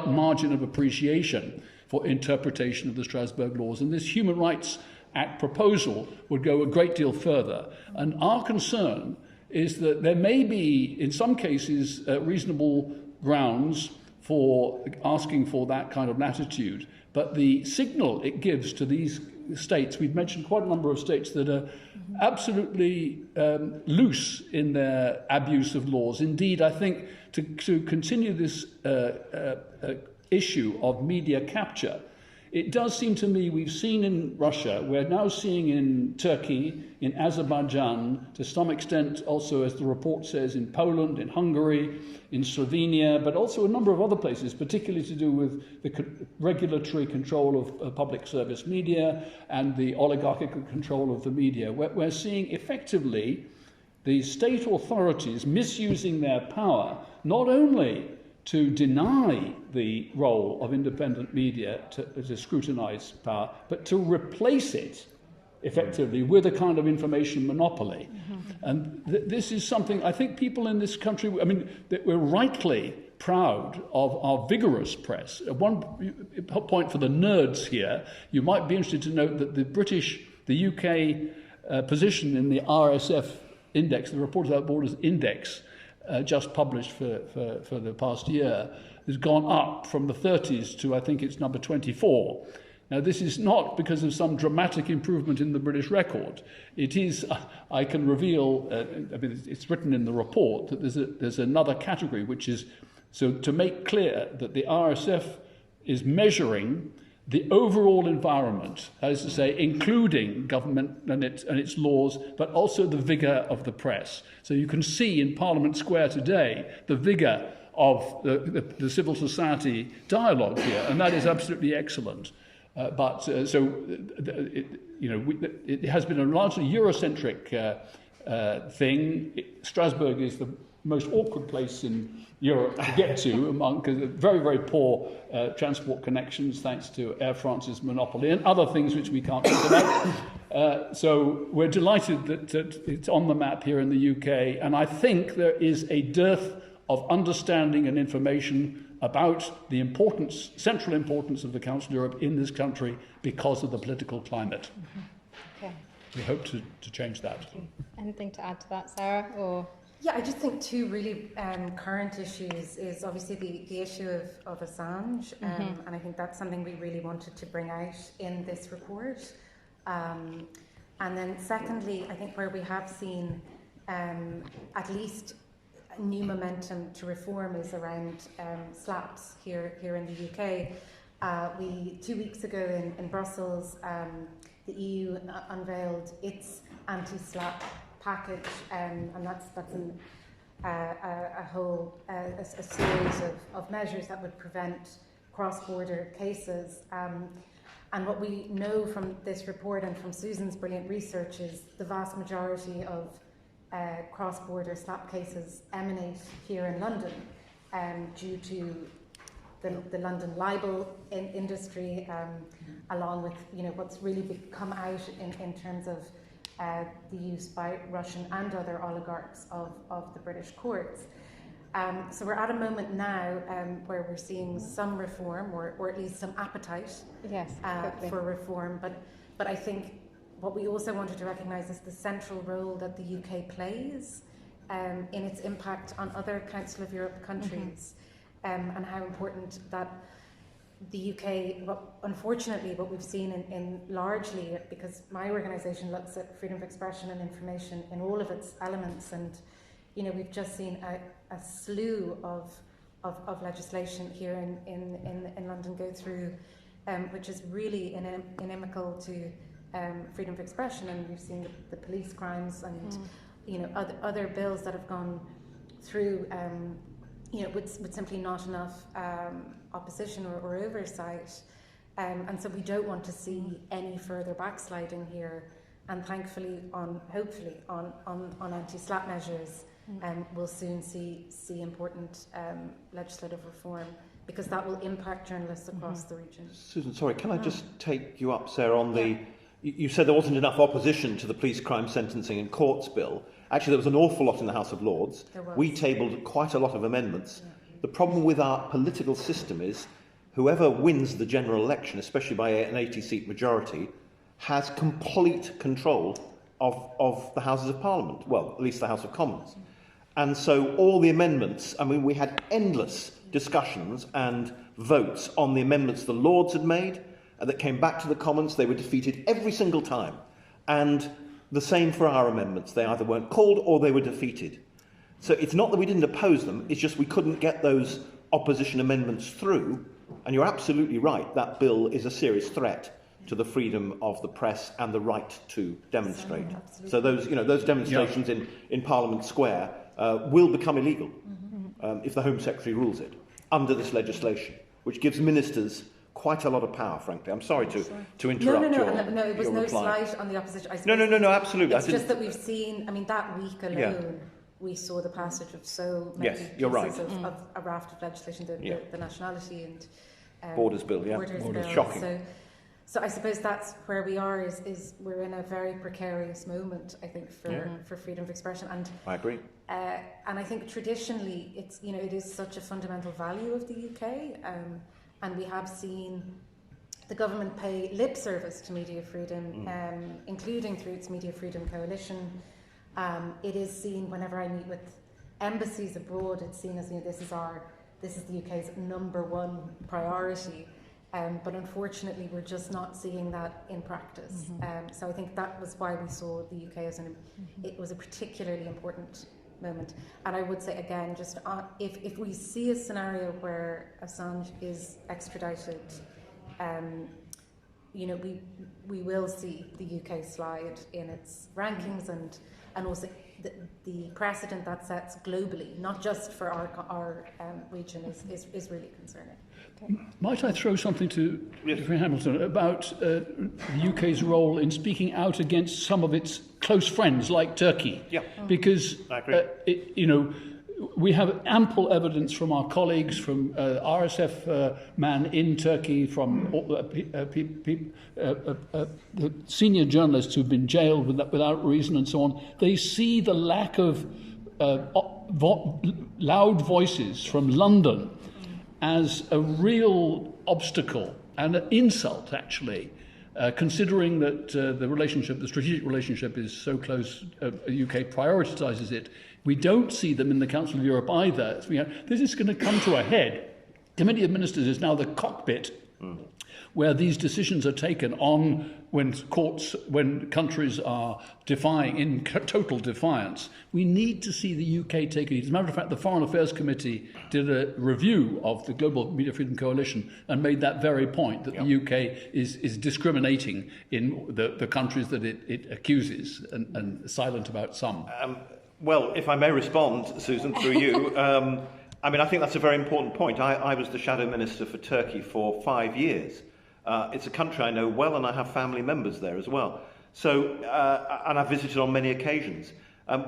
margin of appreciation for interpretation of the Strasbourg laws. And this Human Rights Act proposal would go a great deal further. And our concern is that there may be, in some cases, reasonable grounds for asking for that kind of latitude. But the signal it gives to these states, we've mentioned quite a number of states that are absolutely loose in their abuse of laws. Indeed, I think to continue this issue of media capture, it does seem to me we've seen in Russia, we're now seeing in Turkey, in Azerbaijan, to some extent also, as the report says, in Poland, in Hungary, in Slovenia, but also a number of other places, particularly to do with the regulatory control of public service media and the oligarchical control of the media. We're seeing effectively the state authorities misusing their power, not only to deny the role of independent media to scrutinize power, but to replace it effectively with a kind of information monopoly. Mm-hmm. And this is something I think people in this country, I mean, that we're rightly proud of our vigorous press. One point for the nerds here, you might be interested to note that the UK position in the RSF index, the Reporters Without Borders index, just published for the past year, has gone up from the 30s to, I think it's number 24. Now, this is not because of some dramatic improvement in the British record. It is, I can reveal, I mean, it's written in the report that there's another category, which is, so to make clear that the RSF is measuring the overall environment, that is to say, including government and its laws, but also the vigour of the press. So you can see in Parliament Square today the vigour of the civil society dialogue here, and that is absolutely excellent. It has been a largely Eurocentric thing. Strasbourg is the most awkward place in Europe to get to, because very, very poor transport connections, thanks to Air France's monopoly and other things which we can't talk about. So we're delighted that it's on the map here in the UK, and I think there is a dearth of understanding and information about the central importance of the Council of Europe in this country because of the political climate. Mm-hmm. Okay. we hope to change that. Anything to add to that, Sarah? Or Yeah, I just think two really current issues is obviously the issue of Assange, and I think that's something we really wanted to bring out in this report. And then secondly, I think where we have seen at least new momentum to reform is around SLAPPs here in the UK. 2 weeks ago in Brussels, the EU unveiled its anti-SLAPP package, and that's a whole series of measures that would prevent cross-border cases. And what we know from this report and from Susan's brilliant research is the vast majority of cross-border SLAPP cases emanate here in London due to the London libel industry, along with what's really come out in terms of the use by Russian and other oligarchs of the British courts. So we're at a moment now where we're seeing some reform, or at least some appetite for reform. But I think what we also wanted to recognise is the central role that the UK plays in its impact on other Council of Europe countries, and how important that the UK, unfortunately, what we've seen in largely, because my organisation looks at freedom of expression and information in all of its elements, and we've just seen a slew of legislation here in London go through, which is really inimical to freedom of expression, and we've seen the police crimes and other bills that have gone through with simply not enough opposition or oversight, and so we don't want to see any further backsliding here. And thankfully, hopefully on anti-SLAPP measures, we'll soon see important legislative reform, because that will impact journalists across the region. Susan, sorry, can I just take you up, Sarah, on the... You said there wasn't enough opposition to the police crime sentencing and courts bill. Actually, there was an awful lot in the House of Lords. We tabled quite a lot of amendments. The problem with our political system is whoever wins the general election, especially by an 80-seat majority, has complete control of the Houses of Parliament, well, at least the House of Commons. And so all the amendments, I mean, we had endless discussions and votes on the amendments the Lords had made, and that came back to the Commons. They were defeated every single time. And the same for our amendments. They either weren't called or they were defeated. So it's not that we didn't oppose them, it's just we couldn't get those opposition amendments through. And you're absolutely right, that bill is a serious threat to the freedom of the press and the right to demonstrate. So those demonstrations in Parliament Square will become illegal if the Home Secretary rules it under this legislation, which gives ministers quite a lot of power, frankly. I'm sorry to interrupt No, it was no reply. slight on the opposition. No, absolutely. It's just that we've seen, I mean, that week alone, we saw the passage of so many pieces of a raft of legislation, the nationality and Borders Bill, Borders Bill. Shocking. So I suppose that's where we are, is we're in a very precarious moment, I think, for freedom of expression. And I agree. And I think traditionally it is such a fundamental value of the UK, and we have seen the government pay lip service to media freedom, including through its Media Freedom Coalition. It is seen, whenever I meet with embassies abroad, it's seen as this is the UK's #1 priority. But unfortunately, we're just not seeing that in practice. So I think that was why we saw the UK as it was a particularly important moment. And I would say again, just if we see a scenario where Assange is extradited, we will see the UK slide in its rankings and also the precedent that sets globally, not just for our region, is really concerning. Okay. Might I throw something to Jeffrey Hamilton about the UK's role in speaking out against some of its close friends like Turkey? Yeah. Because I agree. we have ample evidence from our colleagues, from RSF man in Turkey, from the senior journalists who've been jailed without reason and so on. They see the lack of loud voices from London as a real obstacle and an insult, actually, considering that the strategic relationship is so close, the UK prioritises it. We don't see them in the Council of Europe either. So, this is going to come to a head. Committee of Ministers is now the cockpit where these decisions are taken on when countries are defying in total defiance. We need to see the UK take it. As a matter of fact, the Foreign Affairs Committee did a review of the Global Media Freedom Coalition and made that very point, that the UK is discriminating in the countries that it accuses and silent about some. Well, if I may respond, Susan, through you, I think that's a very important point. I was the Shadow Minister for Turkey for 5 years. It's a country I know well, and I have family members there as well. So, and I've visited on many occasions.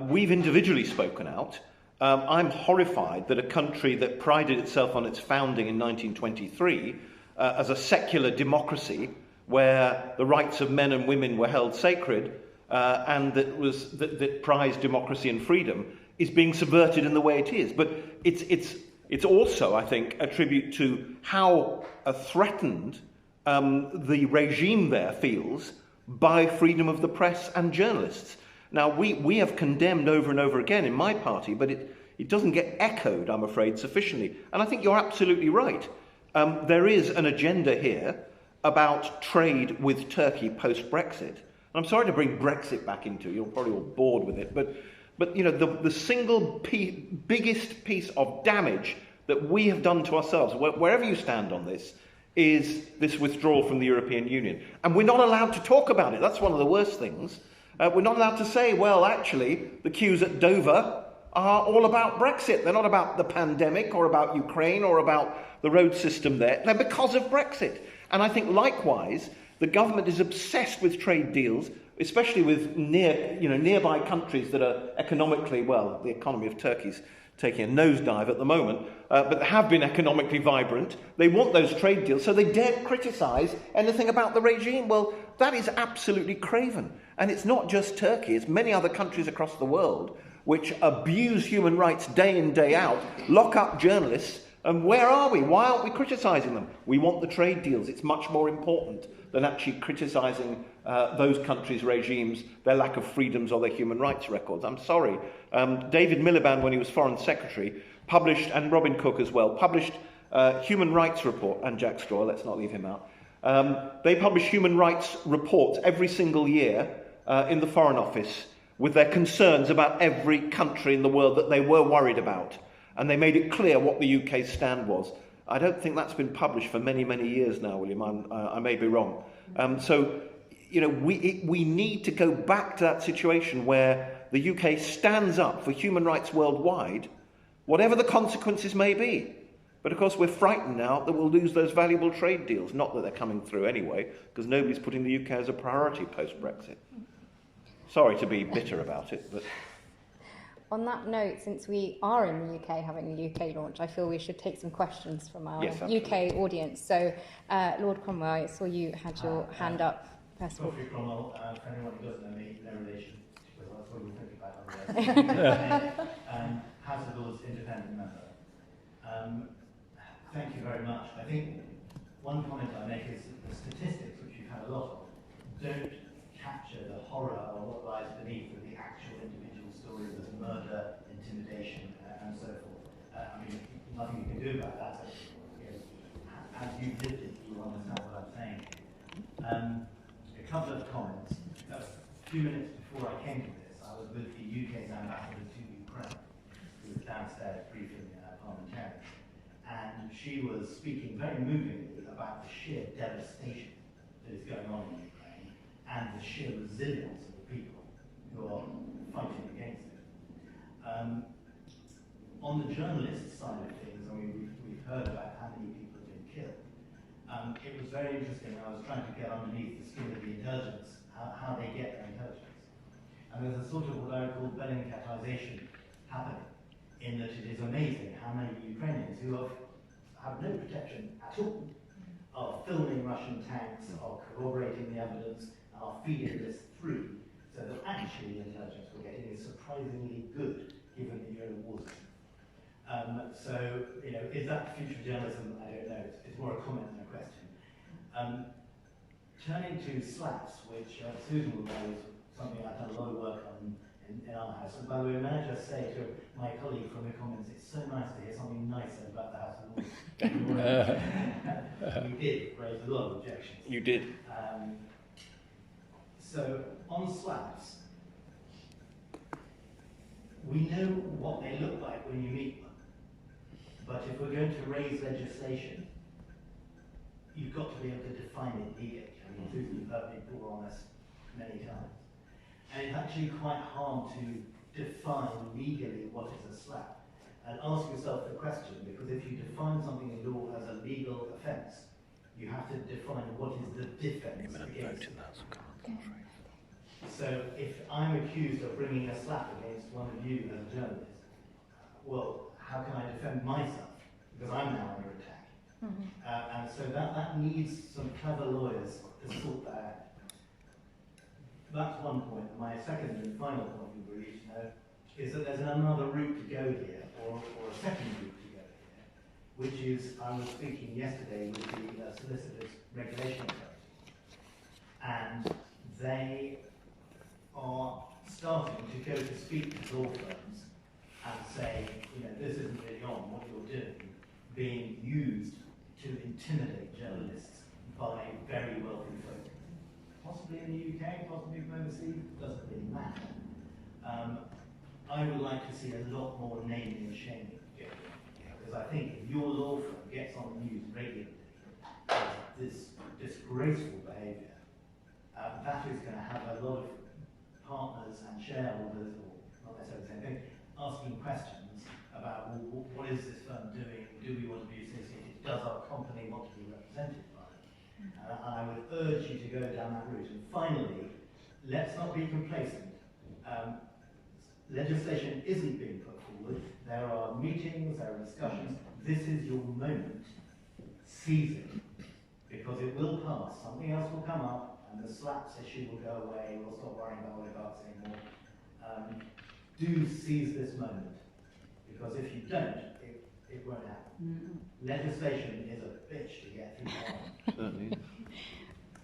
We've individually spoken out. I'm horrified that a country that prided itself on its founding in 1923 as a secular democracy where the rights of men and women were held sacred and that prized democracy and freedom is being subverted in the way it is. But it's also, I think, a tribute to how threatened the regime there feels by freedom of the press and journalists. Now, we have condemned over and over again in my party, but it doesn't get echoed, I'm afraid, sufficiently. And I think you're absolutely right. There is an agenda here about trade with Turkey post-Brexit. And I'm sorry to bring Brexit back into it. You're probably all bored with it. But the single biggest piece of damage that we have done to ourselves, wherever you stand on this, is this withdrawal from the European Union. And we're not allowed to talk about it. That's one of the worst things. We're not allowed to say, well, actually, the queues at Dover are all about Brexit. They're not about the pandemic or about Ukraine or about the road system there. They're because of Brexit. And I think, likewise, the government is obsessed with trade deals, especially with nearby countries that are economically, well, the economy of Turkey's taking a nosedive at the moment, but have been economically vibrant. They want those trade deals, so they dare criticise anything about the regime. Well, that is absolutely craven. And it's not just Turkey, it's many other countries across the world which abuse human rights day in, day out, lock up journalists, and where are we? Why aren't we criticising them? We want the trade deals. It's much more important than actually criticising those countries' regimes, their lack of freedoms or their human rights records. I'm sorry. David Miliband, when he was Foreign Secretary, published, and Robin Cook as well, published human rights report, and Jack Straw, let's not leave him out. They publish human rights reports every single year in the Foreign Office with their concerns about every country in the world that they were worried about. And they made it clear what the UK's stand was. I don't think that's been published for many, many years now, William. I may be wrong. We need to go back to that situation where the UK stands up for human rights worldwide, whatever the consequences may be. But of course, we're frightened now that we'll lose those valuable trade deals. Not that they're coming through anyway, because nobody's putting the UK as a priority post-Brexit. Sorry to be bitter about it, but... On that note, since we are in the UK having the UK launch, I feel we should take some questions from our UK audience. So, Lord Cromwell, I saw you had your hand up. First of all. Sophie Cromwell, for anyone who doesn't know me, no relation, because that's what we think about on the House of Lords independent member. Thank you very much. I think one comment I make is that the statistics, which you've had a lot of, don't capture the horror of what lies beneath of the actual individual stories of murder, intimidation, and so forth. Nothing you can do about that. But, as you've lived it, you understand what I'm saying. A couple of comments. A few minutes before I came to this, I was with the UK's ambassador to Ukraine, who was downstairs briefing parliamentarians, and she was speaking very movingly about the sheer devastation that is going on in Ukraine and the sheer resilience of the people who are fighting against it. On the journalist side of things, we've heard about how many people have been killed. It was very interesting. I was trying to get underneath the skin of the intelligence, how they get their intelligence. And there's a sort of what I would call Bellingcatization happening, in that it is amazing how many Ukrainians who have no protection at all are filming Russian tanks, are corroborating the evidence, are feeding this through, so that actually the intelligence we're getting is surprisingly good, given that you're in a war zone. Is that future journalism? I don't know. It's more a comment than a question. turning to slaps, which Susan will know is something I've done a lot of work on in our house. And by the way, may I just say to my colleague from the Commons, it's so nice to hear something nicer about the House of Lords. We did raise a lot of objections. You did. So on slaps, we know what they look like when you meet them. But if we're going to raise legislation, you've got to be able to define it legally. I mean, Susan, you've heard me pull on this many times. And it's actually quite hard to define legally what is a slap. And ask yourself the question, because if you define something in law as a legal offence, you have to define what is the defence against it. So if I'm accused of bringing a slap against one of you as a journalist, well, how can I defend myself? Because I'm now under attack. And so that needs some clever lawyers to sort that out. That's one point. My second and final point we reach is that there's another route to go here, or a second route to go here, which is, I was speaking yesterday with the Solicitors Regulation Authority, and they are starting to go to speak to law firms and say, you know, this isn't really on what you're doing, being used to intimidate journalists by very wealthy folk. Possibly in the UK, possibly from overseas, doesn't really matter. I would like to see a lot more naming and shaming going on, because I think if your law firm gets on the news regularly as this disgraceful behaviour, that is going to have a lot of partners and shareholders, or not necessarily the same thing, asking questions about, well, what is this firm doing? Do we want to be associated? Does our company want to be represented by it? And I would urge you to go down that route. And finally, let's not be complacent. Legislation isn't being put forward. There are meetings, there are discussions. This is your moment. Seize it, because it will pass. Something else will come up, and the slaps issue will go away. We'll stop worrying about oligarchs anymore. Do seize this moment, because if you don't, it won't happen. Legislation is a bitch to get through. Certainly.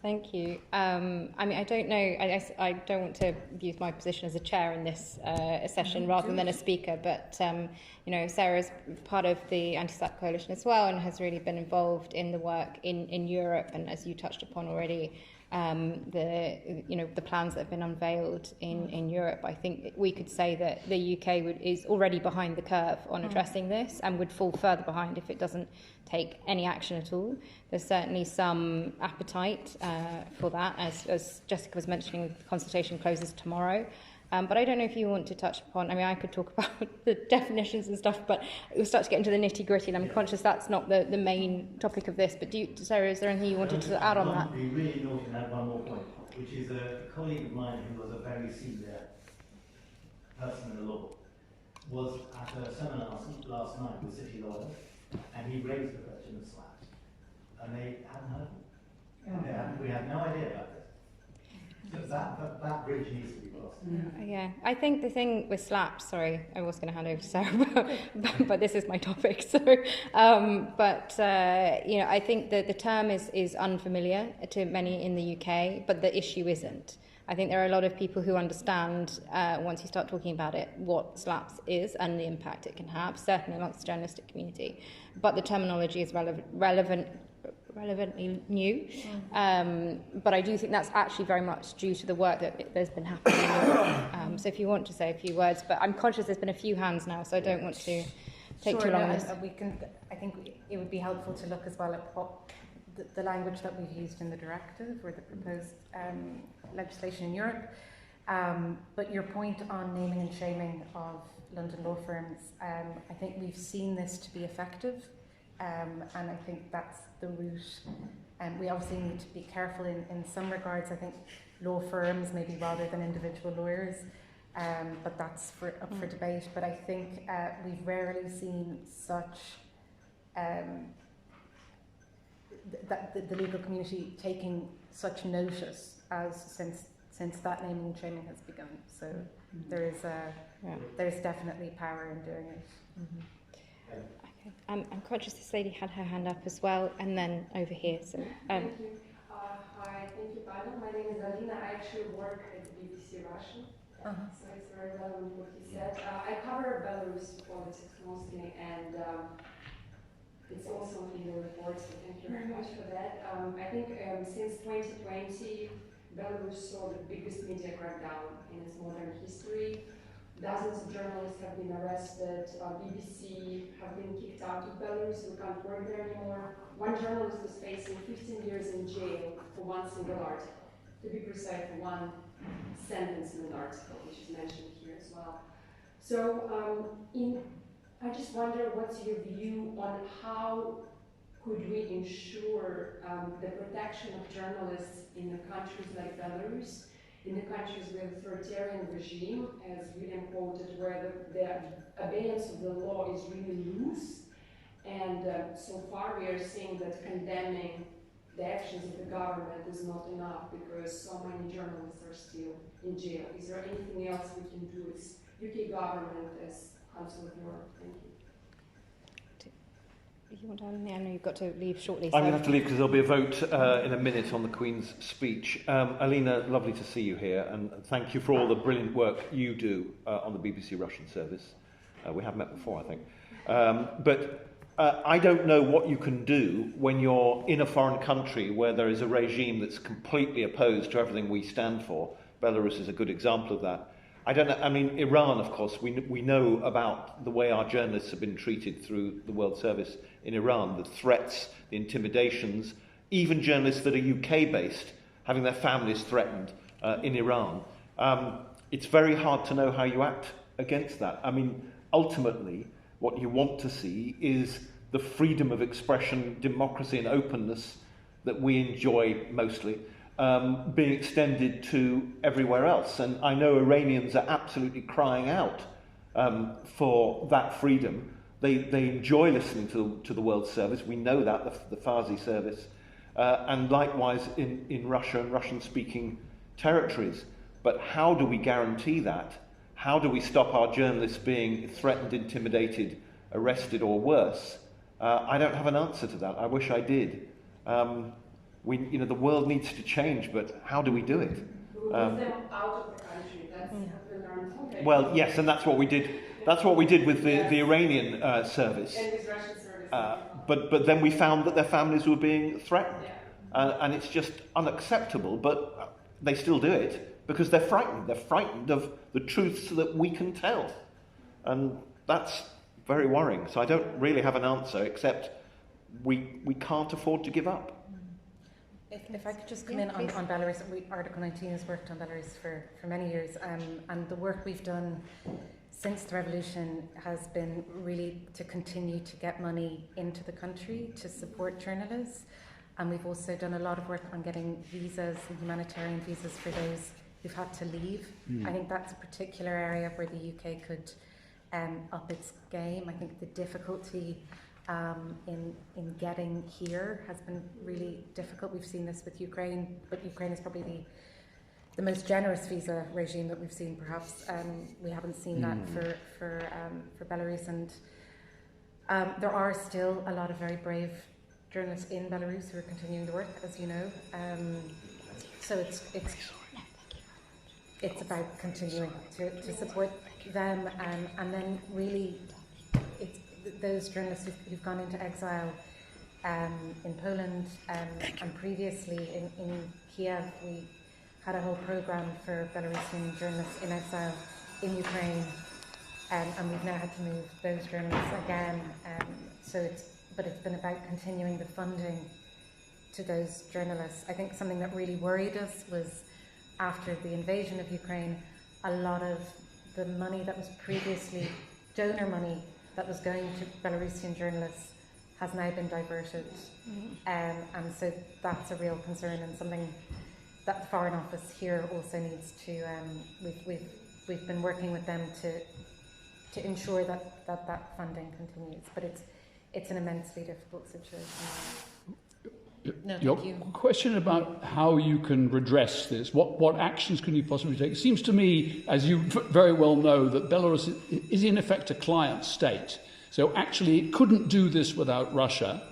Thank you. I mean, I don't know. I don't want to use my position as a chair in this session rather than a speaker, but you know, Sarah's part of the Anti-SLAPP Coalition as well, and has really been involved in the work in Europe. And as you touched upon already, the plans that have been unveiled in Europe, I think we could say that the UK is already behind the curve on addressing this, and would fall further behind if it doesn't take any action at all. There's certainly some appetite for that, as Jessica was mentioning. The consultation closes tomorrow. But I don't know if you want to touch upon, I mean, I could talk about the definitions and stuff, but we'll start to get into the nitty-gritty, and I'm conscious that's not the main topic of this. But Sarah, is there anything you wanted to add on that? I want to be really naughty and add one more point, which is a colleague of mine who was a very senior person in the law, was at a seminar last night with city lawyers, and he raised the question of slaps. And they hadn't heard of it. We had no idea about this. So that bridge needs to be crossed. Yeah, I think the thing with slaps, sorry, I was going to hand over to Sarah, but this is my topic. So, I think that the term is unfamiliar to many in the UK, but the issue isn't. I think there are a lot of people who understand, once you start talking about it, what slaps is and the impact it can have, certainly amongst the journalistic community. But the terminology is relevantly new. But I do think that's actually very much due to the work that there's been happening in Europe. So if you want to say a few words, but I'm conscious there's been a few hands now, so I don't want to take too long on this. I think it would be helpful to look as well at what the language that we've used in the directive or the proposed legislation in Europe. But your point on naming and shaming of London law firms, I think we've seen this to be effective, and I think that's the route. We obviously need to be careful in some regards. I think law firms maybe rather than individual lawyers, but that's up for debate. But I think we've rarely seen such that the legal community taking such notice as since that naming and shaming has begun. So there's definitely power in doing it. Okay. I'm conscious this lady had her hand up as well, and then over here. So. Thank you. Hi, thank you, panel. My name is Alina. I actually work at BBC Russian, so it's very relevant what he said. I cover Belarus politics mostly, and it's also in the report, so thank you very much for that. I think since 2020, Belarus saw the biggest media crackdown in its modern history. Dozens of journalists have been arrested, BBC have been kicked out of Belarus, we can't work there anymore. One journalist was facing 15 years in jail for one single article. To be precise, for one sentence in an article, which is mentioned here as well. So I just wonder what's your view on how could we ensure the protection of journalists in the countries like Belarus, in the countries with authoritarian regime, as William quoted, where the abeyance of the law is really loose. And so far we are seeing that condemning the actions of the government is not enough because so many journalists are still in jail. Is there anything else we can do as UK government, as Council of Europe? Thank you. You want to add anything? I know you've got to leave shortly. I'm going to have to leave because there'll be a vote in a minute on the Queen's speech. Alina, lovely to see you here, and thank you for all the brilliant work you do on the BBC Russian service. We have met before, I think. But I don't know what you can do when you're in a foreign country where there is a regime that's completely opposed to everything we stand for. Belarus is a good example of that. I don't know, I mean, Iran, of course, we know about the way our journalists have been treated through the World Service in Iran, the threats, the intimidations, even journalists that are UK-based having their families threatened in Iran. It's very hard to know how you act against that. I mean, ultimately, what you want to see is the freedom of expression, democracy and openness that we enjoy mostly, being extended to everywhere else. And I know Iranians are absolutely crying out for that freedom. They enjoy listening to the World Service. We know that, the Farsi service. And likewise in Russia and Russian-speaking territories. But how do we guarantee that? How do we stop our journalists being threatened, intimidated, arrested, or worse? I don't have an answer to that. I wish I did. The world needs to change, but how do we do it? Move them out of the country. That's what we learned. Okay. Well, yes, and that's what we did. That's what we did with the Iranian service. And with Russian service. But then we found that their families were being threatened, Yeah. and it's just unacceptable. But they still do it because they're frightened. They're frightened of the truths that we can tell, and that's very worrying. So I don't really have an answer except we can't afford to give up. If I could just come in on Belarus, Article 19 has worked on Belarus for many years, and the work we've done since the revolution has been really to continue to get money into the country to support journalists, and we've also done a lot of work on getting visas and humanitarian visas for those who've had to leave. I think that's a particular area where the UK could up its game. I think the difficulty in getting here has been really difficult. We've seen this with Ukraine, but Ukraine is probably the most generous visa regime that we've seen. Perhaps we haven't seen that for Belarus, and there are still a lot of very brave journalists in Belarus who are continuing to work, as you know. So it's about continuing to support them, and then really it's those journalists who've gone into exile in Poland and previously in Kiev. We had a whole program for Belarusian journalists in exile in Ukraine, and we've now had to move those journalists again. But it's been about continuing the funding to those journalists. I think something that really worried us was after the invasion of Ukraine, a lot of the money that was previously donor money that was going to Belarusian journalists has now been diverted. And so that's a real concern, and something that the Foreign Office here also needs to, we've been working with them to ensure that funding continues. But it's an immensely difficult situation. No, Your thank you. question about how you can redress this, what actions can you possibly take? It seems to me, as you very well know, that Belarus is in effect a client state. So actually it couldn't do this without Russia.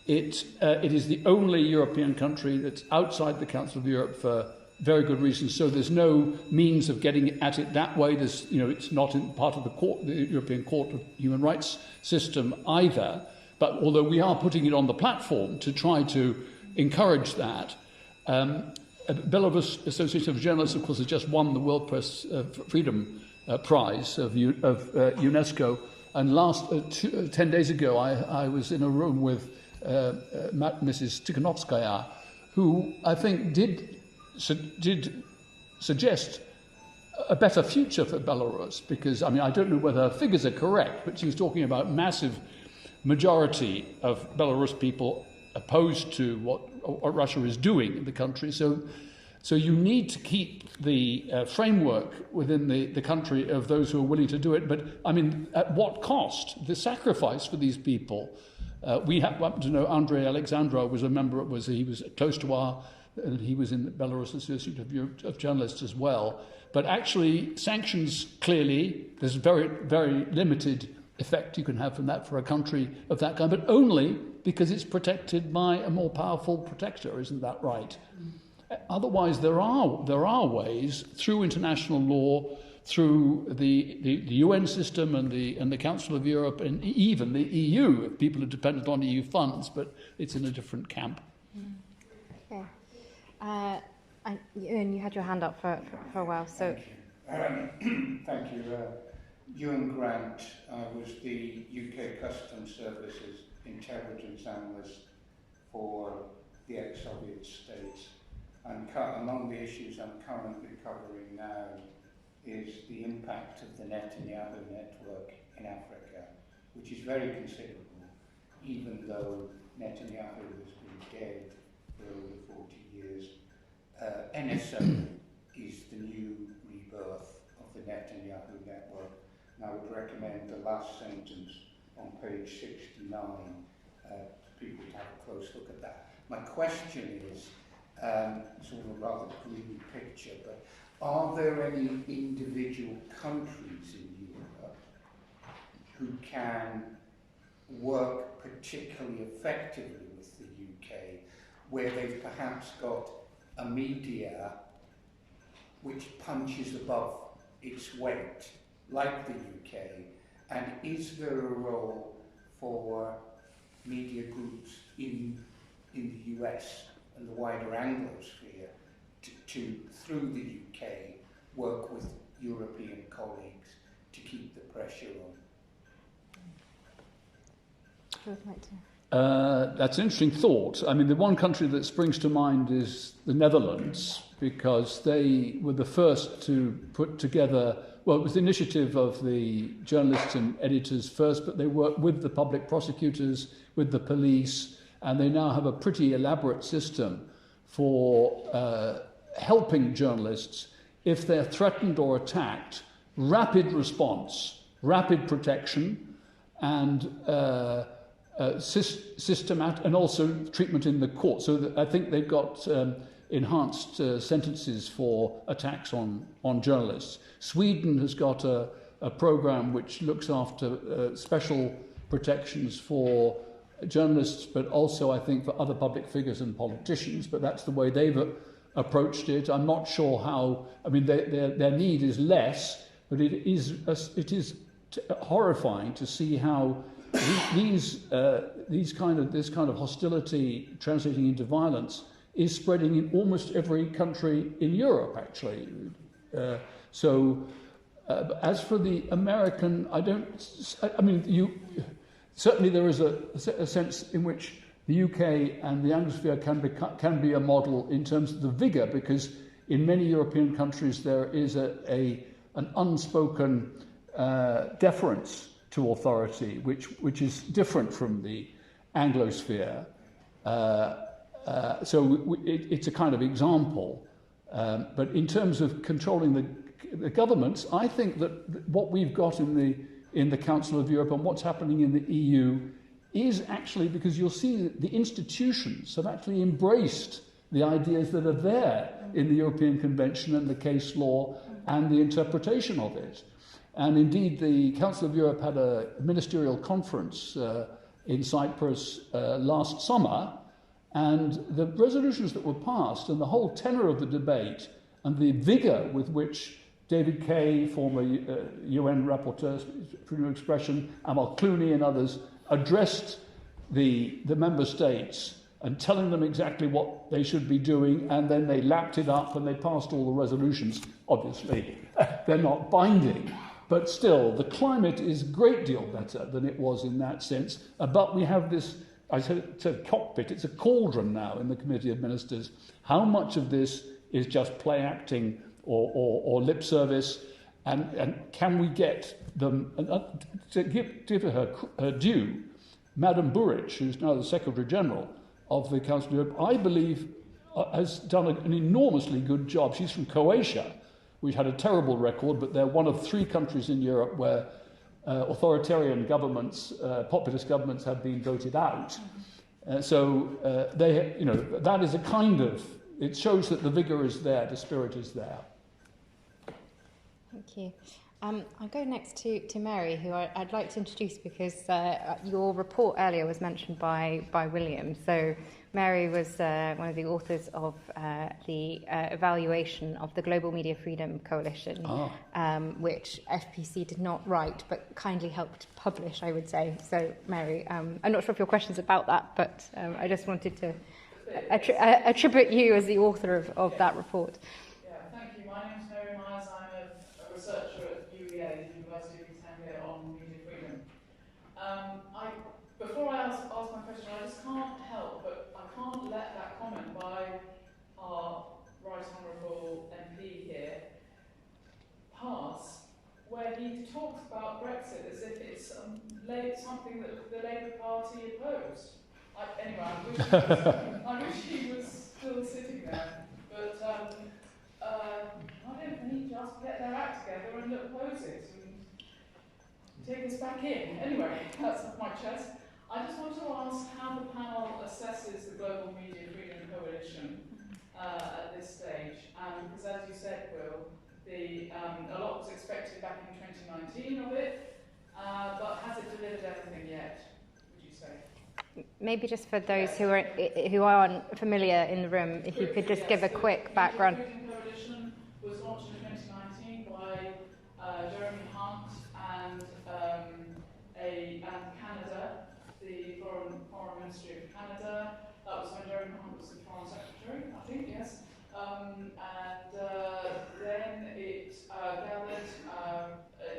It is the only European country that's outside the Council of Europe for very good reasons. So there's no means of getting at it that way. There's, it's not in part of the European Court of Human Rights system either. But although we are putting it on the platform to try to encourage that, Belarus Association of Journalists, of course, has just won the World Press Freedom Prize of UNESCO. And 10 days ago, I was in a room with Mrs. Tikhanovskaya, who I think did suggest a better future for Belarus, because, I don't know whether her figures are correct, but she was talking about massive majority of Belarus people opposed to what Russia is doing in the country. So you need to keep the framework within the country of those who are willing to do it. But, at what cost? The sacrifice for these people. We happen to know Andrei Alexandrov was a member, he was close to he was in the Belarus Association of Journalists as well. But actually, sanctions, clearly, there's very, very limited effect you can have from that for a country of that kind, but only because it's protected by a more powerful protector, isn't that right? Otherwise, there are ways through international law, through the UN system and the Council of Europe, and even the EU, if people are dependent on EU funds, but it's in a different camp. Okay. Ewan, you had your hand up for a while, so... Thank you. Ewan Grant, I was the UK Customs Service's intelligence analyst for the ex-Soviet states. And among the issues I'm currently covering now is the impact of the Netanyahu network in Africa, which is very considerable, even though Netanyahu has been dead for over 40 years. NSO is the new rebirth of the Netanyahu network. And I would recommend the last sentence on page 69 for people to have a close look at that. My question is, sort of a rather gloomy picture, but are there any individual countries in Europe who can work particularly effectively with the UK, where they've perhaps got a media which punches above its weight, like the UK, and is there a role for media groups in the US and the wider Anglosphere to through the UK, work with European colleagues to keep the pressure on? That's an interesting thought. The one country that springs to mind is the Netherlands, because they were the first to put together, well, it was the initiative of the journalists and editors first, but they worked with the public prosecutors, with the police, and they now have a pretty elaborate system for helping journalists if they're threatened or attacked. Rapid response, rapid protection, and systematic, and also treatment in the court. So that I think they've got enhanced sentences for attacks on journalists. Sweden has got a program which looks after special protections for journalists, but also I think for other public figures and politicians. But that's the way they've approached it. I'm not sure how. Their need is less, but it is horrifying to see how this kind of hostility translating into violence is spreading in almost every country in Europe, actually. As for the American, certainly there is a sense in which the UK and the Anglosphere can be a model in terms of the vigour, because in many European countries there is an unspoken deference to authority, which is different from the Anglosphere. It's a kind of example. But in terms of controlling the governments, I think that what we've got in the Council of Europe and what's happening in the EU is actually, because you'll see the institutions have actually embraced the ideas that are there in the European Convention and the case law and the interpretation of it. And indeed, the Council of Europe had a ministerial conference in Cyprus last summer, and the resolutions that were passed and the whole tenor of the debate and the vigour with which David Kay, former UN rapporteur, freedom of expression, Amal Clooney and others addressed the member states and telling them exactly what they should be doing, and then they lapped it up and they passed all the resolutions. Obviously, they're not binding, but still, the climate is a great deal better than it was in that sense. But we have this, I said cockpit, it's a cauldron now in the Committee of Ministers. How much of this is just play acting or lip service, and can we get them, to give her due, Madam Buric, who's now the Secretary General of the Council of Europe, I believe has done an enormously good job. She's from Croatia, which had a terrible record, but they're one of 3 countries in Europe where authoritarian governments, populist governments, have been voted out. So they, that is a kind of, it shows that the vigour is there, the spirit is there. Thank you. I'll go next to Mary, who I'd like to introduce because your report earlier was mentioned by William. So Mary was one of the authors of the evaluation of the Global Media Freedom Coalition, which FPC did not write but kindly helped publish, I would say. So Mary, I'm not sure if your question's about that, but I just wanted to attribute you as the author of that report. Yeah, thank you. My name's Mary Myers. I'm a researcher at UEA, the University of East Anglia, on media freedom. Before I ask my question, I just can't help, but I can't let that comment by our Right Honourable MP here pass, where he talks about Brexit as if it's something that the Labour Party opposed. Anyway, I wish he was still sitting there, but why don't we just get their act together and oppose it and take us back in? Anyway, that's off my chest. I just want to ask how the panel assesses the Global Media Freedom Coalition at this stage, because as you said, Will, a lot was expected back in 2019 of it, but has it delivered anything yet, would you say? Maybe just for those who aren't familiar in the room, if you could just give a quick background. The Freedom Coalition was launched in 2019 by Jeremy Hunt and Canada, the Foreign Ministry of Canada. That was when Jeremy Hunt was the Foreign Secretary, I think, yes. And then it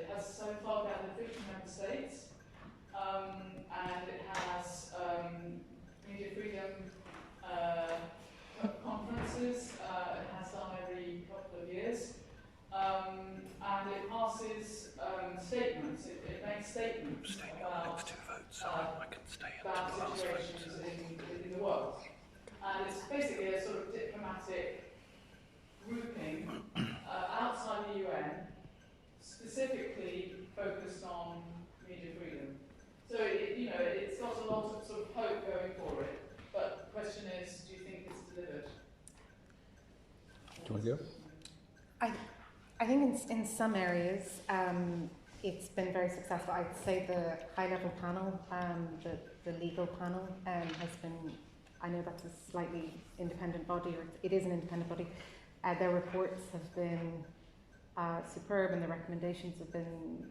it has so far gathered 50 member states. And it has media freedom conferences. It has done every couple of years. And it passes statements. It makes statements about situations in the world. And it's basically a sort of diplomatic grouping outside the UN, specifically focused on media freedom. So it's got a lot of sort of hope going for it. But the question is, do you think it's delivered? Do you want to go? I think in some areas it's been very successful. I'd say the high-level panel, the legal panel, has been, I know that's a slightly independent body, or it is an independent body. Their reports have been superb, and the recommendations have been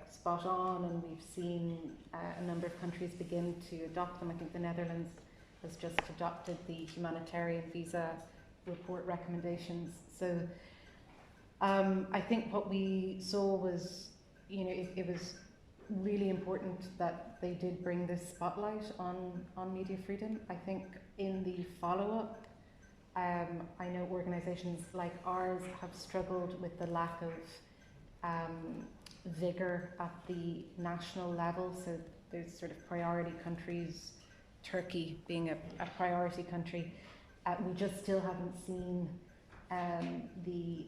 spot on, and we've seen a number of countries begin to adopt them. I think the Netherlands has just adopted the humanitarian visa report recommendations. So I think what we saw was, it was really important that they did bring this spotlight on media freedom. I think in the follow-up, I know organisations like ours have struggled with the lack of vigour at the national level. So there's sort of priority countries, Turkey being a priority country. We just still haven't seen the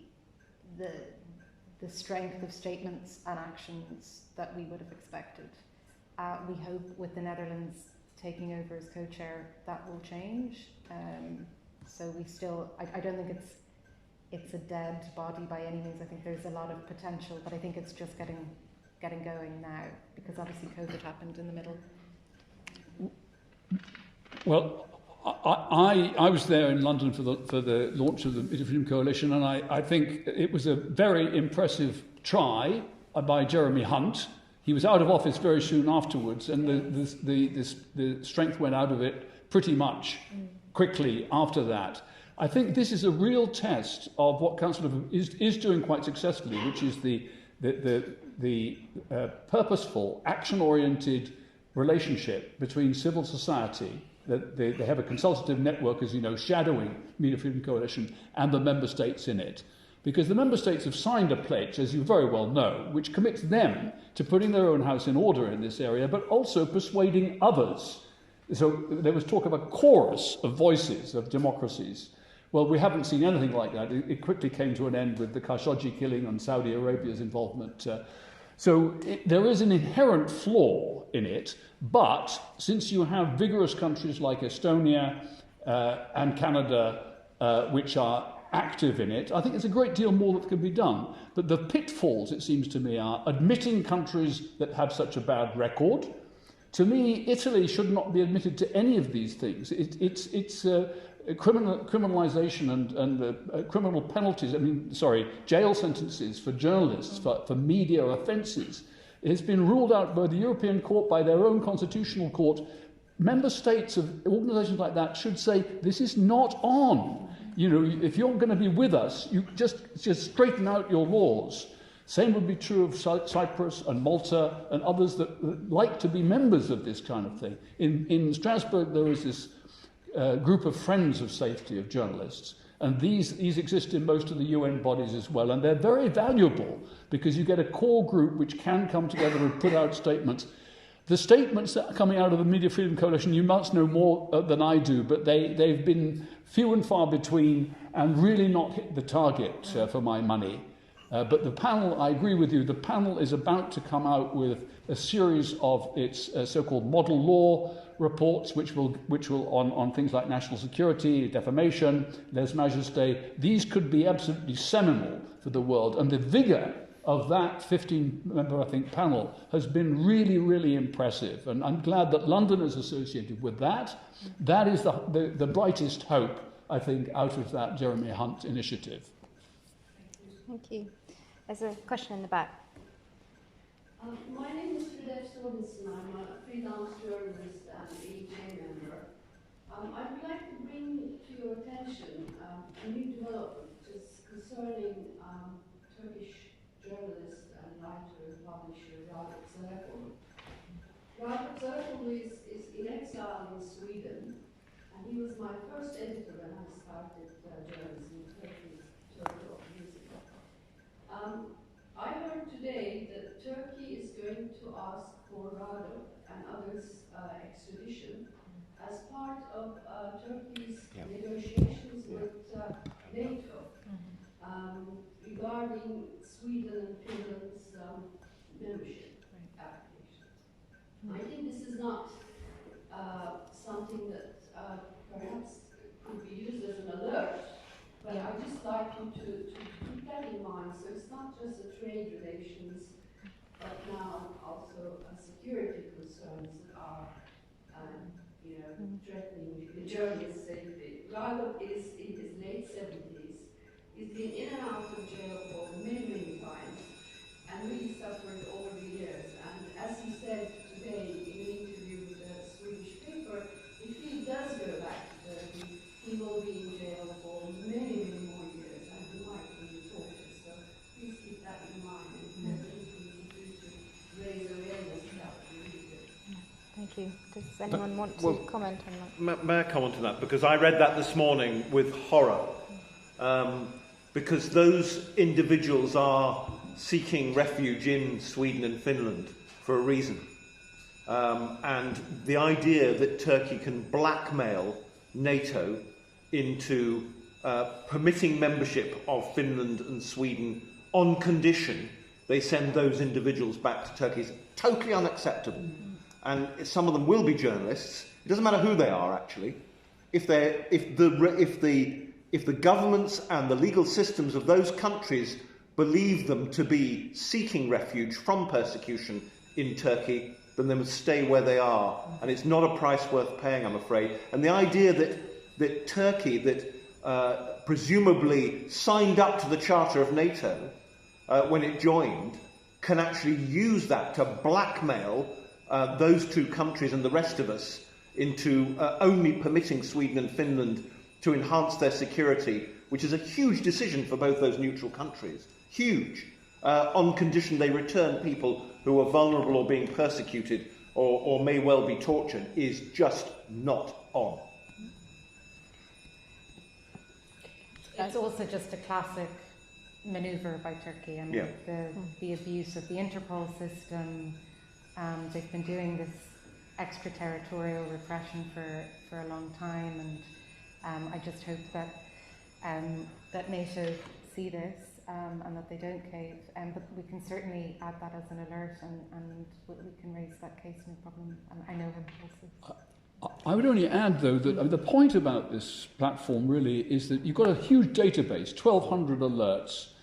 strength of statements and actions that we would have expected. We hope with the Netherlands taking over as co-chair that will change. So we still, I don't think it's a dead body by any means. I think there's a lot of potential, but I think it's just getting going now, because obviously COVID happened in the middle. Well, I was there in London for the launch of the Media Freedom Coalition, and I think it was a very impressive try by Jeremy Hunt. He was out of office very soon afterwards, and the strength went out of it pretty much quickly after that. I think this is a real test of what Council is doing quite successfully, which is the purposeful, action-oriented relationship between civil society. They have a consultative network, as you know, shadowing Media Freedom Coalition and the member states in it. Because the member states have signed a pledge, as you very well know, which commits them to putting their own house in order in this area, but also persuading others. So there was talk of a chorus of voices of democracies. Well, we haven't seen anything like that. It quickly came to an end with the Khashoggi killing and Saudi Arabia's involvement. There is an inherent flaw in it, but since you have vigorous countries like Estonia and Canada, which are active in it, I think there's a great deal more that can be done. But the pitfalls, it seems to me, are admitting countries that have such a bad record. To me, Italy should not be admitted to any of these things. It's criminalisation and criminal penalties, jail sentences for journalists, for media offences. It has been ruled out by the European Court, by their own constitutional court. Member states of organisations like that should say, this is not on. You know, if you're going to be with us, you just straighten out your laws. Same would be true of Cyprus and Malta and others that like to be members of this kind of thing. In Strasbourg, there is this group of friends of safety of journalists, and these exist in most of the UN bodies as well, and they're very valuable because you get a core group which can come together and put out statements. The statements that are coming out of the Media Freedom Coalition, you must know more than I do, but they've been few and far between and really not hit the target for my money. But the panel, I agree with you, the panel is about to come out with a series of its so-called model law reports, which will on things like national security, defamation, lèse-majesté. These could be absolutely seminal for the world, and the vigour of that 15-member, I think, panel has been really, really impressive. And I'm glad that London is associated with that. That is the brightest hope, I think, out of that Jeremy Hunt initiative. Thank you. There's a question in the back. My name is Frida Sorensen. I'm a freelance journalist and EJ member. I would like to bring to your attention a new development concerning Turkish journalist and writer and publisher Ragıp Zarakoğlu. Ragıp Zarakoğlu is in exile in Sweden, and he was my first editor when I started journalism in Turkey 12 years ago. I heard today that Turkey is going to ask for Ragıp and others' extradition as part of Turkey's negotiations with NATO regarding Sweden and Finland's membership application. I think this is not something that perhaps could be used as an alert, but I'd just like you to keep that in mind. So it's not just the trade relations, but now also security concerns that are, threatening the journalist's safety. Ragıp is in his late 70s. He's been in and out of jail for many, many times, and really suffered over the years. And as he said today in an interview with a Swedish paper, if he does go back to Turkey, he will be in jail for many, many more years, and he might be tortured. So please keep that in mind, and everything we do to raise awareness about the region. Thank you. Does anyone want to comment on that? May I comment on that? Because I read that this morning with horror. Because those individuals are seeking refuge in Sweden and Finland for a reason. And the idea that Turkey can blackmail NATO into permitting membership of Finland and Sweden on condition they send those individuals back to Turkey is totally unacceptable. And some of them will be journalists. It doesn't matter who they are, actually. If the governments and the legal systems of those countries believe them to be seeking refuge from persecution in Turkey, then they must stay where they are. And it's not a price worth paying, I'm afraid. And the idea that Turkey, that presumably signed up to the Charter of NATO when it joined, can actually use that to blackmail those two countries and the rest of us into only permitting Sweden and Finland to enhance their security, which is a huge decision for both those neutral countries. Huge. On condition they return people who are vulnerable or being persecuted or may well be tortured, is just not on. It's also just a classic manoeuvre by Turkey, and the abuse of the Interpol system. They've been doing this extraterritorial repression for a long time, and I just hope that that NATO see this and that they don't cave. But we can certainly add that as an alert, and we can raise that case, no problem. And I know him also. I would only add, though, that the point about this platform really is that you've got a huge database, 1,200 alerts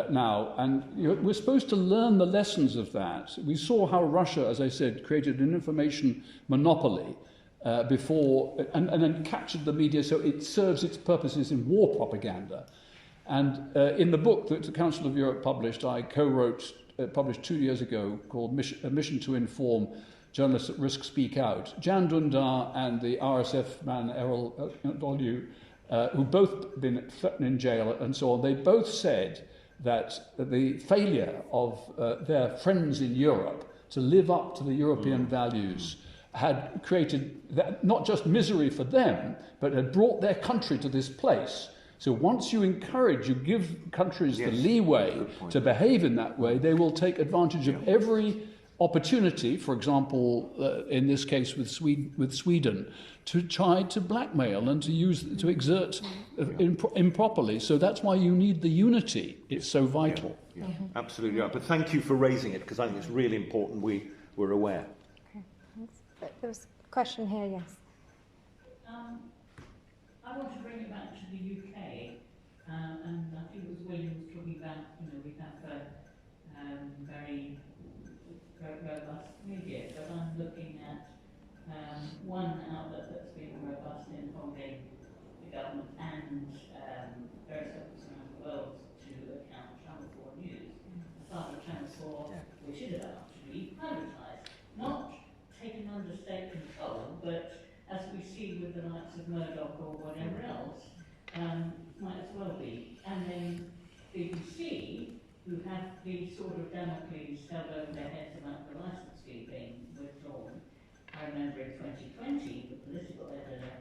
now, and we're supposed to learn the lessons of that. We saw how Russia, as I said, created an information monopoly before, and then captured the media so it serves its purposes in war propaganda. And in the book that the Council of Europe published, I co-wrote, published 2 years ago, called Mission to Inform, Journalists at Risk Speak Out. Jan Dündar and the RSF man Errol Dolu, who've both been in jail and so on, they both said that the failure of their friends in Europe to live up to the European values had created not just misery for them, but had brought their country to this place. So once you encourage, you give countries the leeway to behave in that way, they will take advantage of every opportunity, for example, in this case with Sweden, to try to blackmail and to exert improperly. So that's why you need the unity. It's so vital. Yeah. Absolutely right. But thank you for raising it, because I think it's really important we're aware. Okay. There was a question here, yes. I want to bring it back to the UK, and I think it was William was talking about, we have very robust media, but I'm looking at one outlet that's been robust in holding the government and various outlets around the world to account, Channel 4 News. The start of Channel 4, which is about to be privatised, not taken under state control, but as we see with the likes of Murdoch or whatever else, might as well be. And then BBC, who have the sort of Damocles held over their heads about the licence fee being withdrawn. I remember in 2020, the political editor,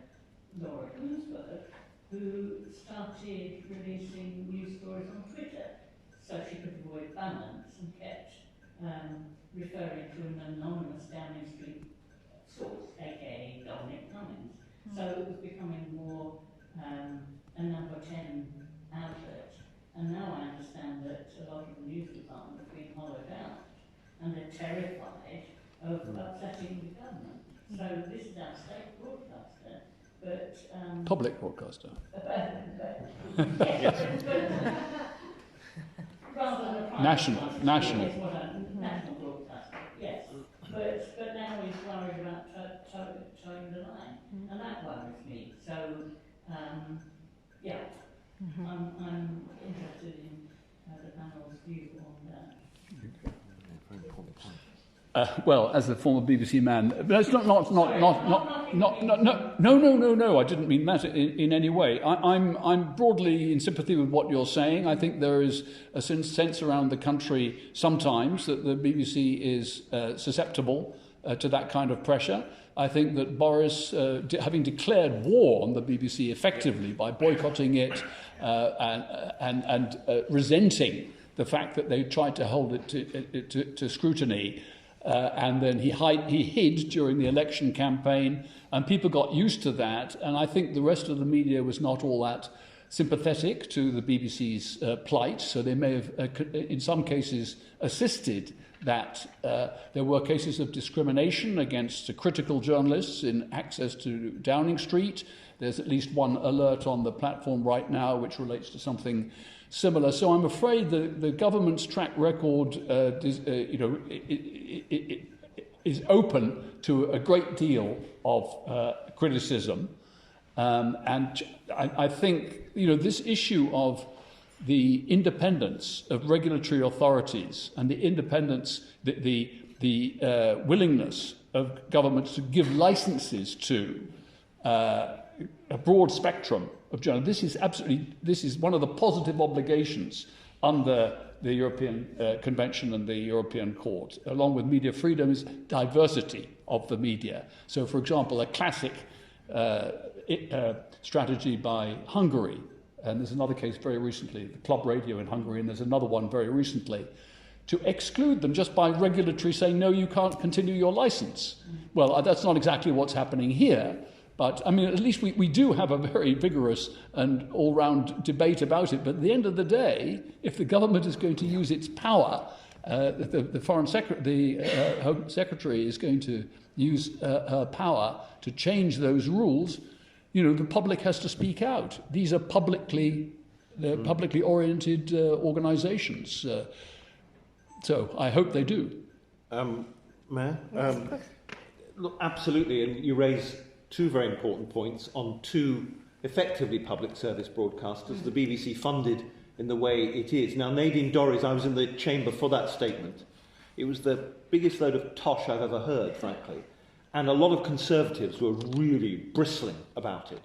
Laura Bloomsburg, who started releasing news stories on Twitter so she could avoid balance and kept referring to an anonymous Downing Street source, aka Dominic Cummings. So it was becoming more a number 10 outlet. And now I understand that a lot of the news department have been hollowed out, and they're terrified of upsetting the government. So this is our state broadcaster, but public broadcaster. Rather than a national national broadcaster, yes. But now he's worried about towing the line, and that worries me. So yeah. I'm interested in the panel's view on that. Well, as the former BBC man, but it's no. I didn't mean that in any way. I'm broadly in sympathy with what you're saying. I think there is a sense around the country sometimes that the BBC is susceptible to that kind of pressure. I think that Boris, having declared war on the BBC effectively by boycotting it and resenting the fact that they tried to hold it to scrutiny, and then he hid during the election campaign, and people got used to that. And I think the rest of the media was not all that sympathetic to the BBC's plight, so they may have, in some cases, assisted that there were cases of discrimination against critical journalists in access to Downing Street. There's at least one alert on the platform right now which relates to something similar. So I'm afraid the government's track record is open to a great deal of criticism. And I think, you know, this issue of the independence of regulatory authorities and the independence, the willingness of governments to give licenses to a broad spectrum of journalism. This is one of the positive obligations under the European Convention and the European Court, along with media freedom, is diversity of the media. So, for example, a classic strategy by Hungary, and there's another case very recently, the Club Radio in Hungary, and there's another one very recently, to exclude them just by regulatory saying, no, you can't continue your license. Well, that's not exactly what's happening here, but I mean, at least we do have a very vigorous and all-round debate about it. But at the end of the day, if the government is going to use its power, the Home Secretary is going to use her power to change those rules, you know, the public has to speak out. These are publicly oriented organisations. So I hope they do. Mayor? Look, absolutely, and you raise two very important points on two effectively public service broadcasters, the BBC funded in the way it is. Now, Nadine Dorries, I was in the chamber for that statement. It was the biggest load of tosh I've ever heard, frankly. And a lot of Conservatives were really bristling about it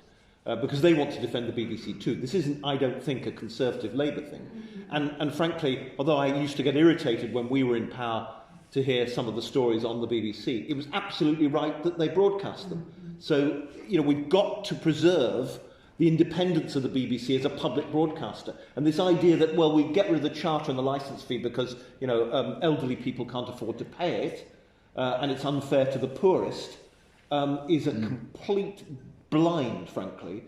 because they want to defend the BBC too. This isn't, I don't think, a Conservative Labour thing. And frankly, although I used to get irritated when we were in power to hear some of the stories on the BBC, it was absolutely right that they broadcast them. So, you know, we've got to preserve the independence of the BBC as a public broadcaster. And this idea that, well, we get rid of the charter and the licence fee because, you know, elderly people can't afford to pay it, and it's unfair to the poorest, is a complete blind, frankly,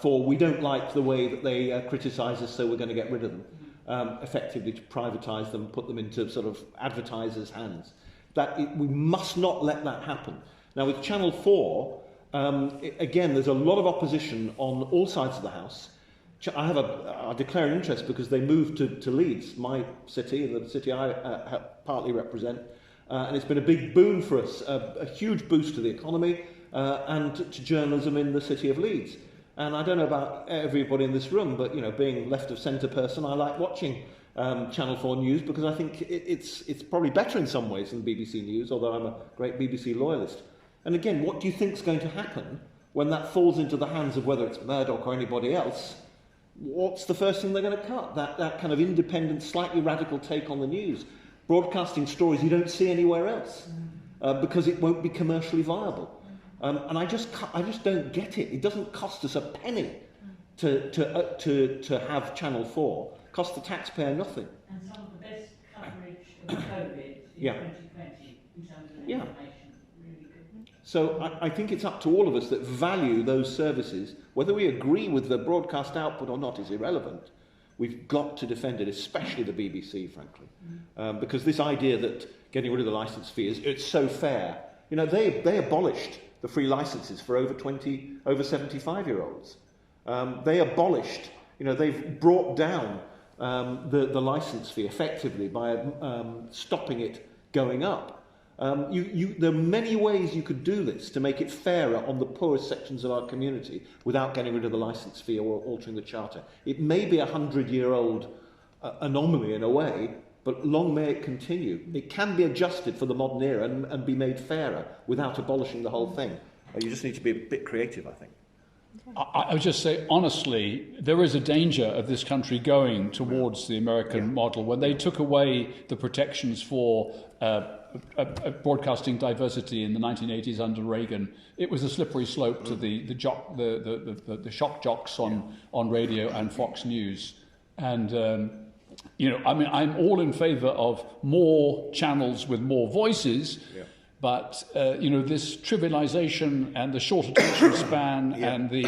for we don't like the way that they criticise us, so we're going to get rid of them, effectively to privatise them, put them into sort of advertisers' hands. We must not let that happen. Now, with Channel 4, again, there's a lot of opposition on all sides of the House. I declare an interest because they moved to Leeds, my city, the city I partly represent, and it's been a big boon for us, a huge boost to the economy and to journalism in the city of Leeds. And I don't know about everybody in this room, but, you know, being left of centre person, I like watching Channel 4 News because I think it's probably better in some ways than BBC News, although I'm a great BBC loyalist. And again, what do you think is going to happen when that falls into the hands of whether it's Murdoch or anybody else? What's the first thing they're going to cut? That kind of independent, slightly radical take on the news, broadcasting stories you don't see anywhere else, because it won't be commercially viable. And I just don't get it. It doesn't cost us a penny to have Channel 4. It costs the taxpayer nothing. And some of the best coverage of COVID in 2020 in terms of information. So I think it's up to all of us that value those services. Whether we agree with the broadcast output or not is irrelevant. We've got to defend it, especially the BBC, frankly. Because this idea that getting rid of the licence fee it's so fair. You know, they abolished the free licences for over 75-year-olds. They abolished, you know, they've brought down the licence fee effectively by stopping it going up. There are many ways you could do this to make it fairer on the poorest sections of our community without getting rid of the licence fee or altering the charter. It may be a 100-year-old anomaly in a way, but long may it continue. It can be adjusted for the modern era and be made fairer without abolishing the whole thing. You just need to be a bit creative, I think. I would just say, honestly, there is a danger of this country going towards the American model. When they took away the protections for broadcasting diversity in the 1980s under Reagan, it was a slippery slope to the shock jocks on radio and Fox News. And, you know, I mean, I'm all in favour of more channels with more voices, but, you know, this trivialisation and the short attention span and the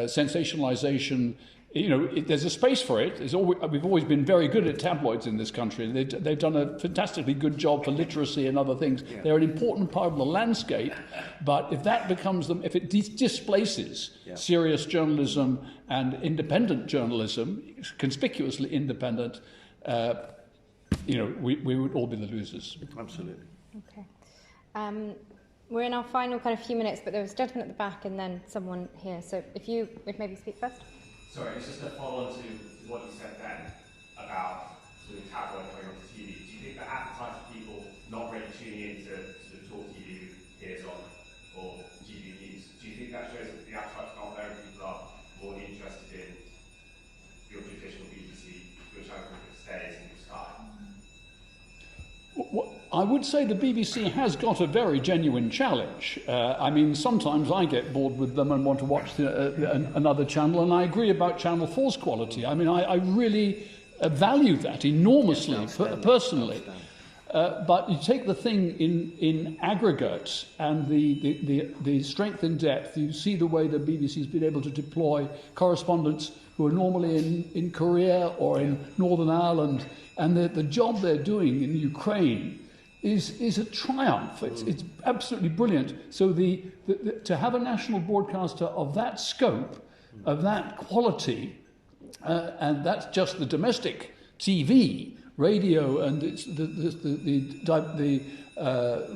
sensationalisation, you know, there's a space for it. We've always been very good at tabloids in this country. They've done a fantastically good job for literacy and other things. They're an important part of the landscape, but if that becomes if it displaces serious journalism and independent journalism, conspicuously independent, you know, we would all be the losers. Absolutely. Okay. We're in our final kind of few minutes, but there was a gentleman at the back and then someone here. So if you would maybe speak first. Sorry, it's just a follow-on to what you said then about sort of tabloid coming onto TV. Do you think the appetite of people not really tuning in to sort of talk TV who hears on or GB News, do you think that shows that the appetite's not there and people are more interested in your traditional BBC, your channel that stays in your Sky? I would say the BBC has got a very genuine challenge. I mean, sometimes I get bored with them and want to watch another channel, and I agree about Channel 4's quality. I mean, I really value that enormously, personally. But you take the thing in aggregate and the strength and depth, you see the way the BBC's been able to deploy correspondents who are normally in Korea or in Northern Ireland, and the job they're doing in Ukraine is a triumph. It's absolutely brilliant. So to have a national broadcaster of that scope, of that quality, and that's just the domestic TV, radio, and it's the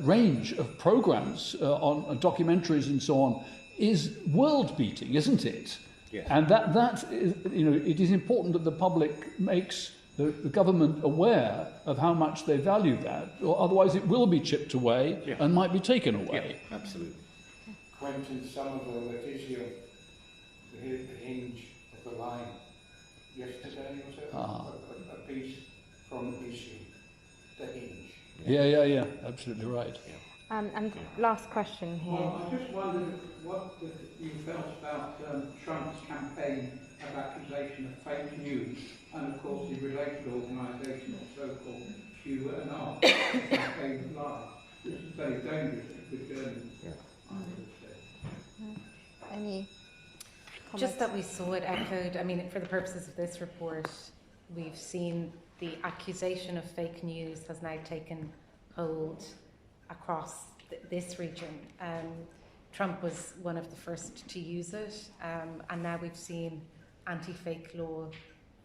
range of programs on documentaries and so on is world-beating, isn't it? Yes. And that is, it is important that the public makes the government aware of how much they value that, or otherwise it will be chipped away and might be taken away. Yeah, absolutely. Quentin Somerville, Letizia, the hinge of the line. Yesterday, was it? A piece from the BBC, the hinge. Yeah, absolutely right. And last question here. Well, I just wondered what you felt about Trump's campaign of accusation of fake news, and of course the related organisation, so-called QAnon, campaign of lies. This is very dangerous for journalists. I would say. Any comments? Just that we saw it echoed. I mean, for the purposes of this report, we've seen the accusation of fake news has now taken hold across this region. Trump was one of the first to use it, and now we've seen anti-fake law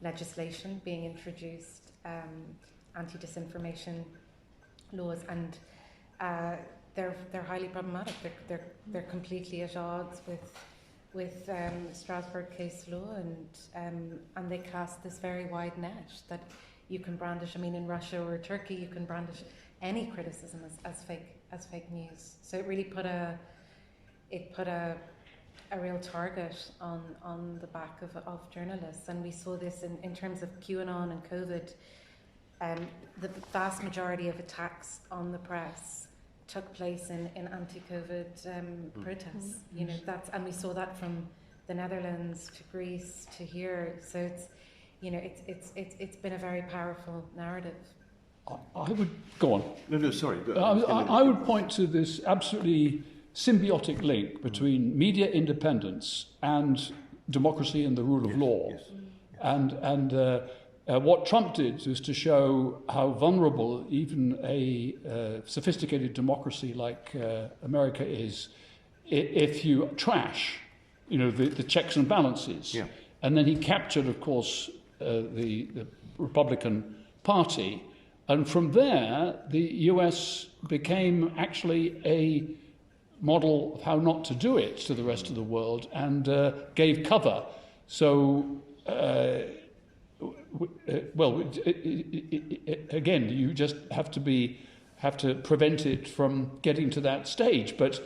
legislation being introduced, anti-disinformation laws, and they're highly problematic. They're completely at odds with Strasbourg case law, and they cast this very wide net that you can brandish. I mean, in Russia or Turkey, you can brandish any criticism as fake news. So it really put a real target on the back of journalists, and we saw this in terms of QAnon and COVID. The vast majority of attacks on the press took place in anti-COVID protests. And we saw that from the Netherlands to Greece to here. So it's been a very powerful narrative. I would go on. No, sorry. I would point to this absolutely symbiotic link between media independence and democracy and the rule of law. Yes. And what Trump did was to show how vulnerable even a sophisticated democracy like America is if you trash, the checks and balances. Yeah. And then he captured, of course, the Republican Party. And from there, the US became actually a model of how not to do it to the rest of the world, and gave cover. So, again, you just have to prevent it from getting to that stage. But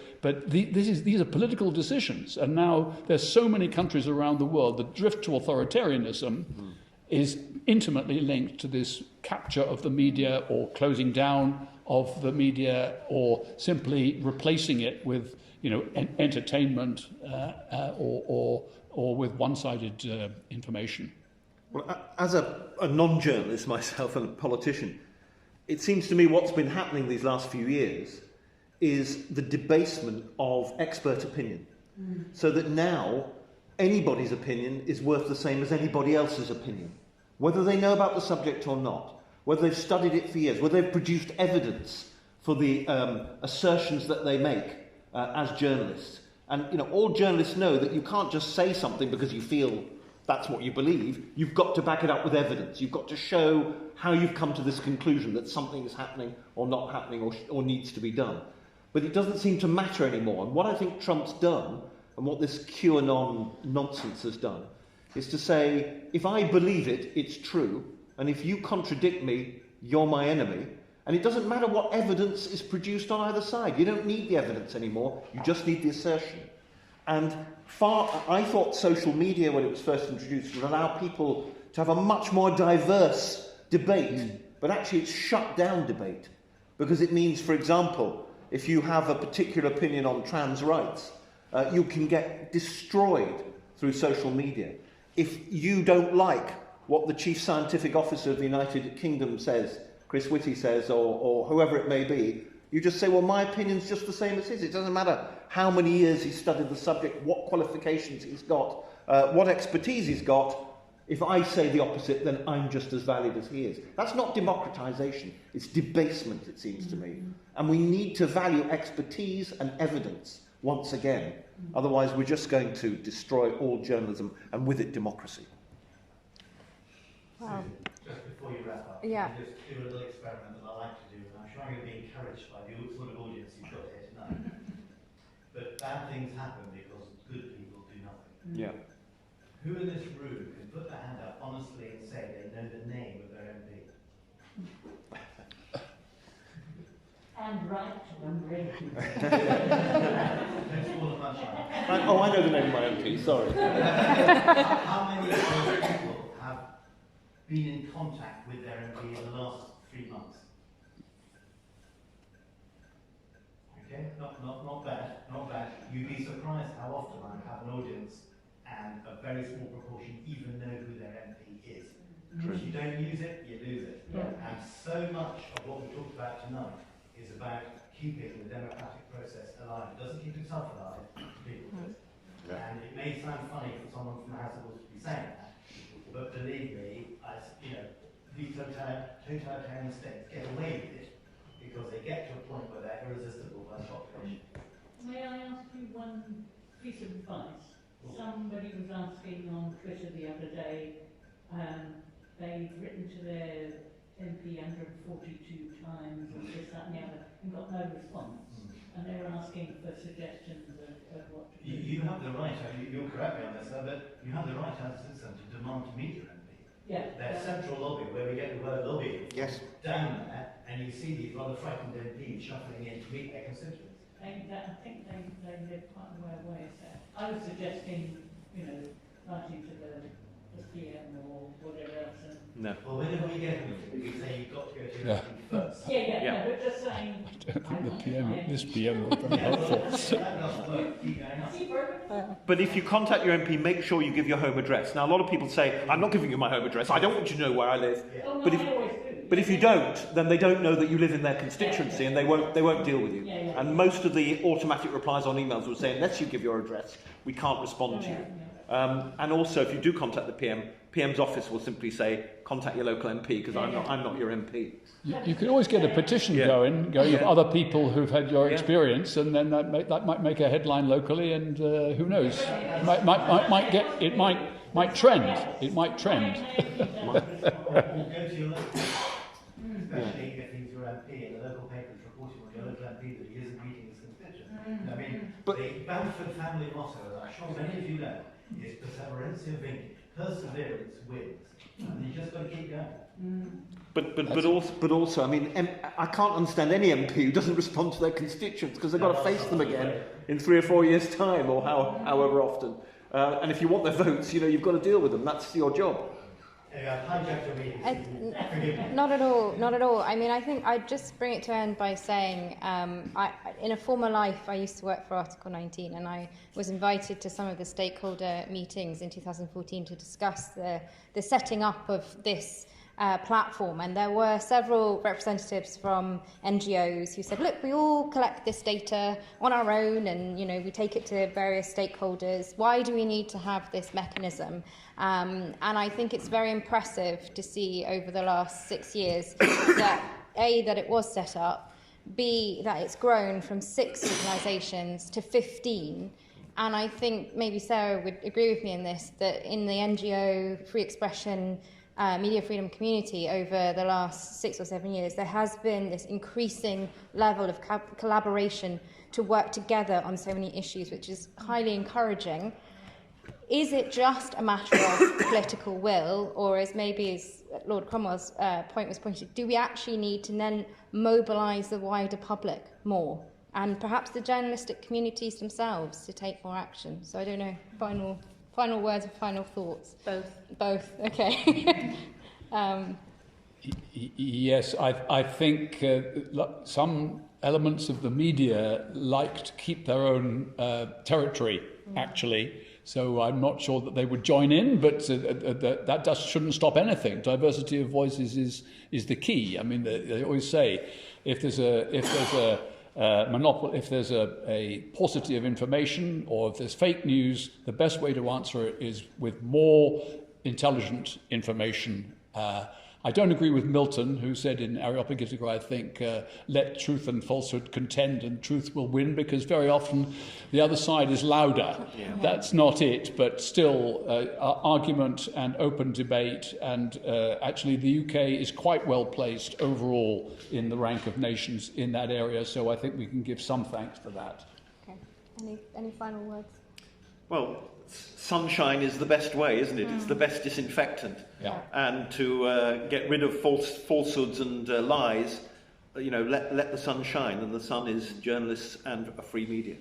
these are political decisions, and now there's so many countries around the world. The drift to authoritarianism is intimately linked to this capture of the media, or closing down of the media, or simply replacing it with entertainment or with one-sided information. Well, as a non-journalist myself and a politician, it seems to me what's been happening these last few years is the debasement of expert opinion. So that now anybody's opinion is worth the same as anybody else's opinion, whether they know about the subject or not, whether they've studied it for years, whether they've produced evidence for the assertions that they make as journalists. And all journalists know that you can't just say something because you feel that's what you believe. You've got to back it up with evidence. You've got to show how you've come to this conclusion that something is happening or not happening or needs to be done. But it doesn't seem to matter anymore. And what I think Trump's done, and what this QAnon nonsense has done, is to say, if I believe it, it's true, and if you contradict me, you're my enemy. And it doesn't matter what evidence is produced on either side. You don't need the evidence anymore, you just need the assertion. And I thought social media, when it was first introduced, would allow people to have a much more diverse debate, but actually it's shut down debate. Because it means, for example, if you have a particular opinion on trans rights, you can get destroyed through social media. If you don't like what the Chief Scientific Officer of the United Kingdom says, Chris Whitty says, or whoever it may be, you just say, well, my opinion's just the same as his. It doesn't matter how many years he's studied the subject, what qualifications he's got, what expertise he's got. If I say the opposite, then I'm just as valid as he is. That's not democratisation. It's debasement, it seems to me. And we need to value expertise and evidence once again. Otherwise, we're just going to destroy all journalism and with it, democracy. Wow. Just before you wrap up, Yeah. just do a little experiment that I like to do, and I'm sure I'm going to be encouraged by the sort of audience you've got here tonight. But bad things happen because good people do nothing. Yeah. Who in this room can put their hand up honestly and say they know the name of their MP? And right when ready. Oh, I know the name of my MP, sorry. How many of those people have been in contact with their MP in the last 3 months? Okay, not bad, not bad. You'd be surprised how often I have an audience and a very small proportion even know who their MP is. True. If you don't use it, you lose it. Yeah. And so much of what we talked about tonight is about keeping the democratic process alive. It doesn't keep itself alive, people do. And it may sound funny for someone from the House of Lords to be saying that, but believe me, these totalitarian states get away with it because they get to a point where they're irresistible by the population. May I ask you one piece of advice? Somebody was asking on Twitter the other day, they've written to their MP 142 times, or this, that and the other, and got no response. And they were asking for suggestions of what to do. You have the right, you'll correct me on this, but you have the right as a citizen to demand to meet your MP. Yeah. Their central lobby, where we get the word lobby, Yes. down there, and you see these rather frightened MPs shuffling in to meet their constituents. I think they live quite a way away. So I was suggesting, writing to the PM or whatever else. And No. Well, whenever we get them, we say you've got to go to your MP first. yeah. Yeah. No, but just saying. I don't think this PM was very helpful. But if you contact your MP, make sure you give your home address. Now, a lot of people say, I'm not giving you my home address, I don't want you to know where I live. Oh, no, But I always do. But if you don't, then they don't know that you live in their constituency and they won't deal with you. Yeah. And most of the automatic replies on emails will say, unless you give your address, we can't respond to you. And also, if you do contact the PM, PM's office will simply say, contact your local MP, because I'm not your MP. You can always get a petition going of other people who've had your experience, and then that might make a headline locally, and who knows, it might trend. It might trend. Or go to your local, especially if he's your MP and the local paper's reporting on your local MP that he isn't meeting his constituents. I mean, the Bamford family motto, as I'm sure many of you know, is perseverantia vindic. Perseverance wins. And you just got to keep going. But also, I mean, I can't understand any MP who doesn't respond to their constituents because they've got to face them again in 3 or 4 years' time, or however often. And if you want their votes, you've got to deal with them. That's your job. Not at all. I mean, I think I'd just bring it to an end by saying, in a former life, I used to work for Article 19, and I was invited to some of the stakeholder meetings in 2014 to discuss the setting up of this platform, and there were several representatives from NGOs who said, look, we all collect this data on our own and we take it to various stakeholders. Why do we need to have this mechanism? And I think it's very impressive to see over the last 6 years that A, that it was set up, B, that it's grown from 6 organisations to 15. And I think maybe Sarah would agree with me in this, that in the NGO free expression media freedom community over the last 6 or 7 years, there has been this increasing level of collaboration to work together on so many issues, which is highly encouraging. Is it just a matter of political will, or as Lord Cromwell's point was pointed, do we actually need to then mobilise the wider public more, and perhaps the journalistic communities themselves to take more action? So I don't know, final words or final thoughts? Both, okay. Yes, I think some elements of the media like to keep their own territory, actually. So I'm not sure that they would join in, but that shouldn't stop anything. Diversity of voices is the key. I mean, they always say if there's a monopoly, if there's a paucity of information, or if there's fake news, the best way to answer it is with more intelligent information. I don't agree with Milton, who said in Areopagitica, I think, let truth and falsehood contend and truth will win, because very often the other side is louder. Yeah. That's not it, but still argument and open debate, and actually the UK is quite well placed overall in the rank of nations in that area, so I think we can give some thanks for that. Okay. Any final words? Well, sunshine is the best way, isn't it? It's the best disinfectant. Yeah. And to get rid of falsehoods and lies, let the sun shine, and the sun is journalists and a free media.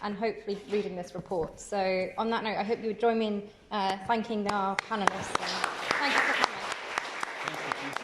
And hopefully reading this report. So on that note, I hope you would join me in thanking our panellists. Thank you for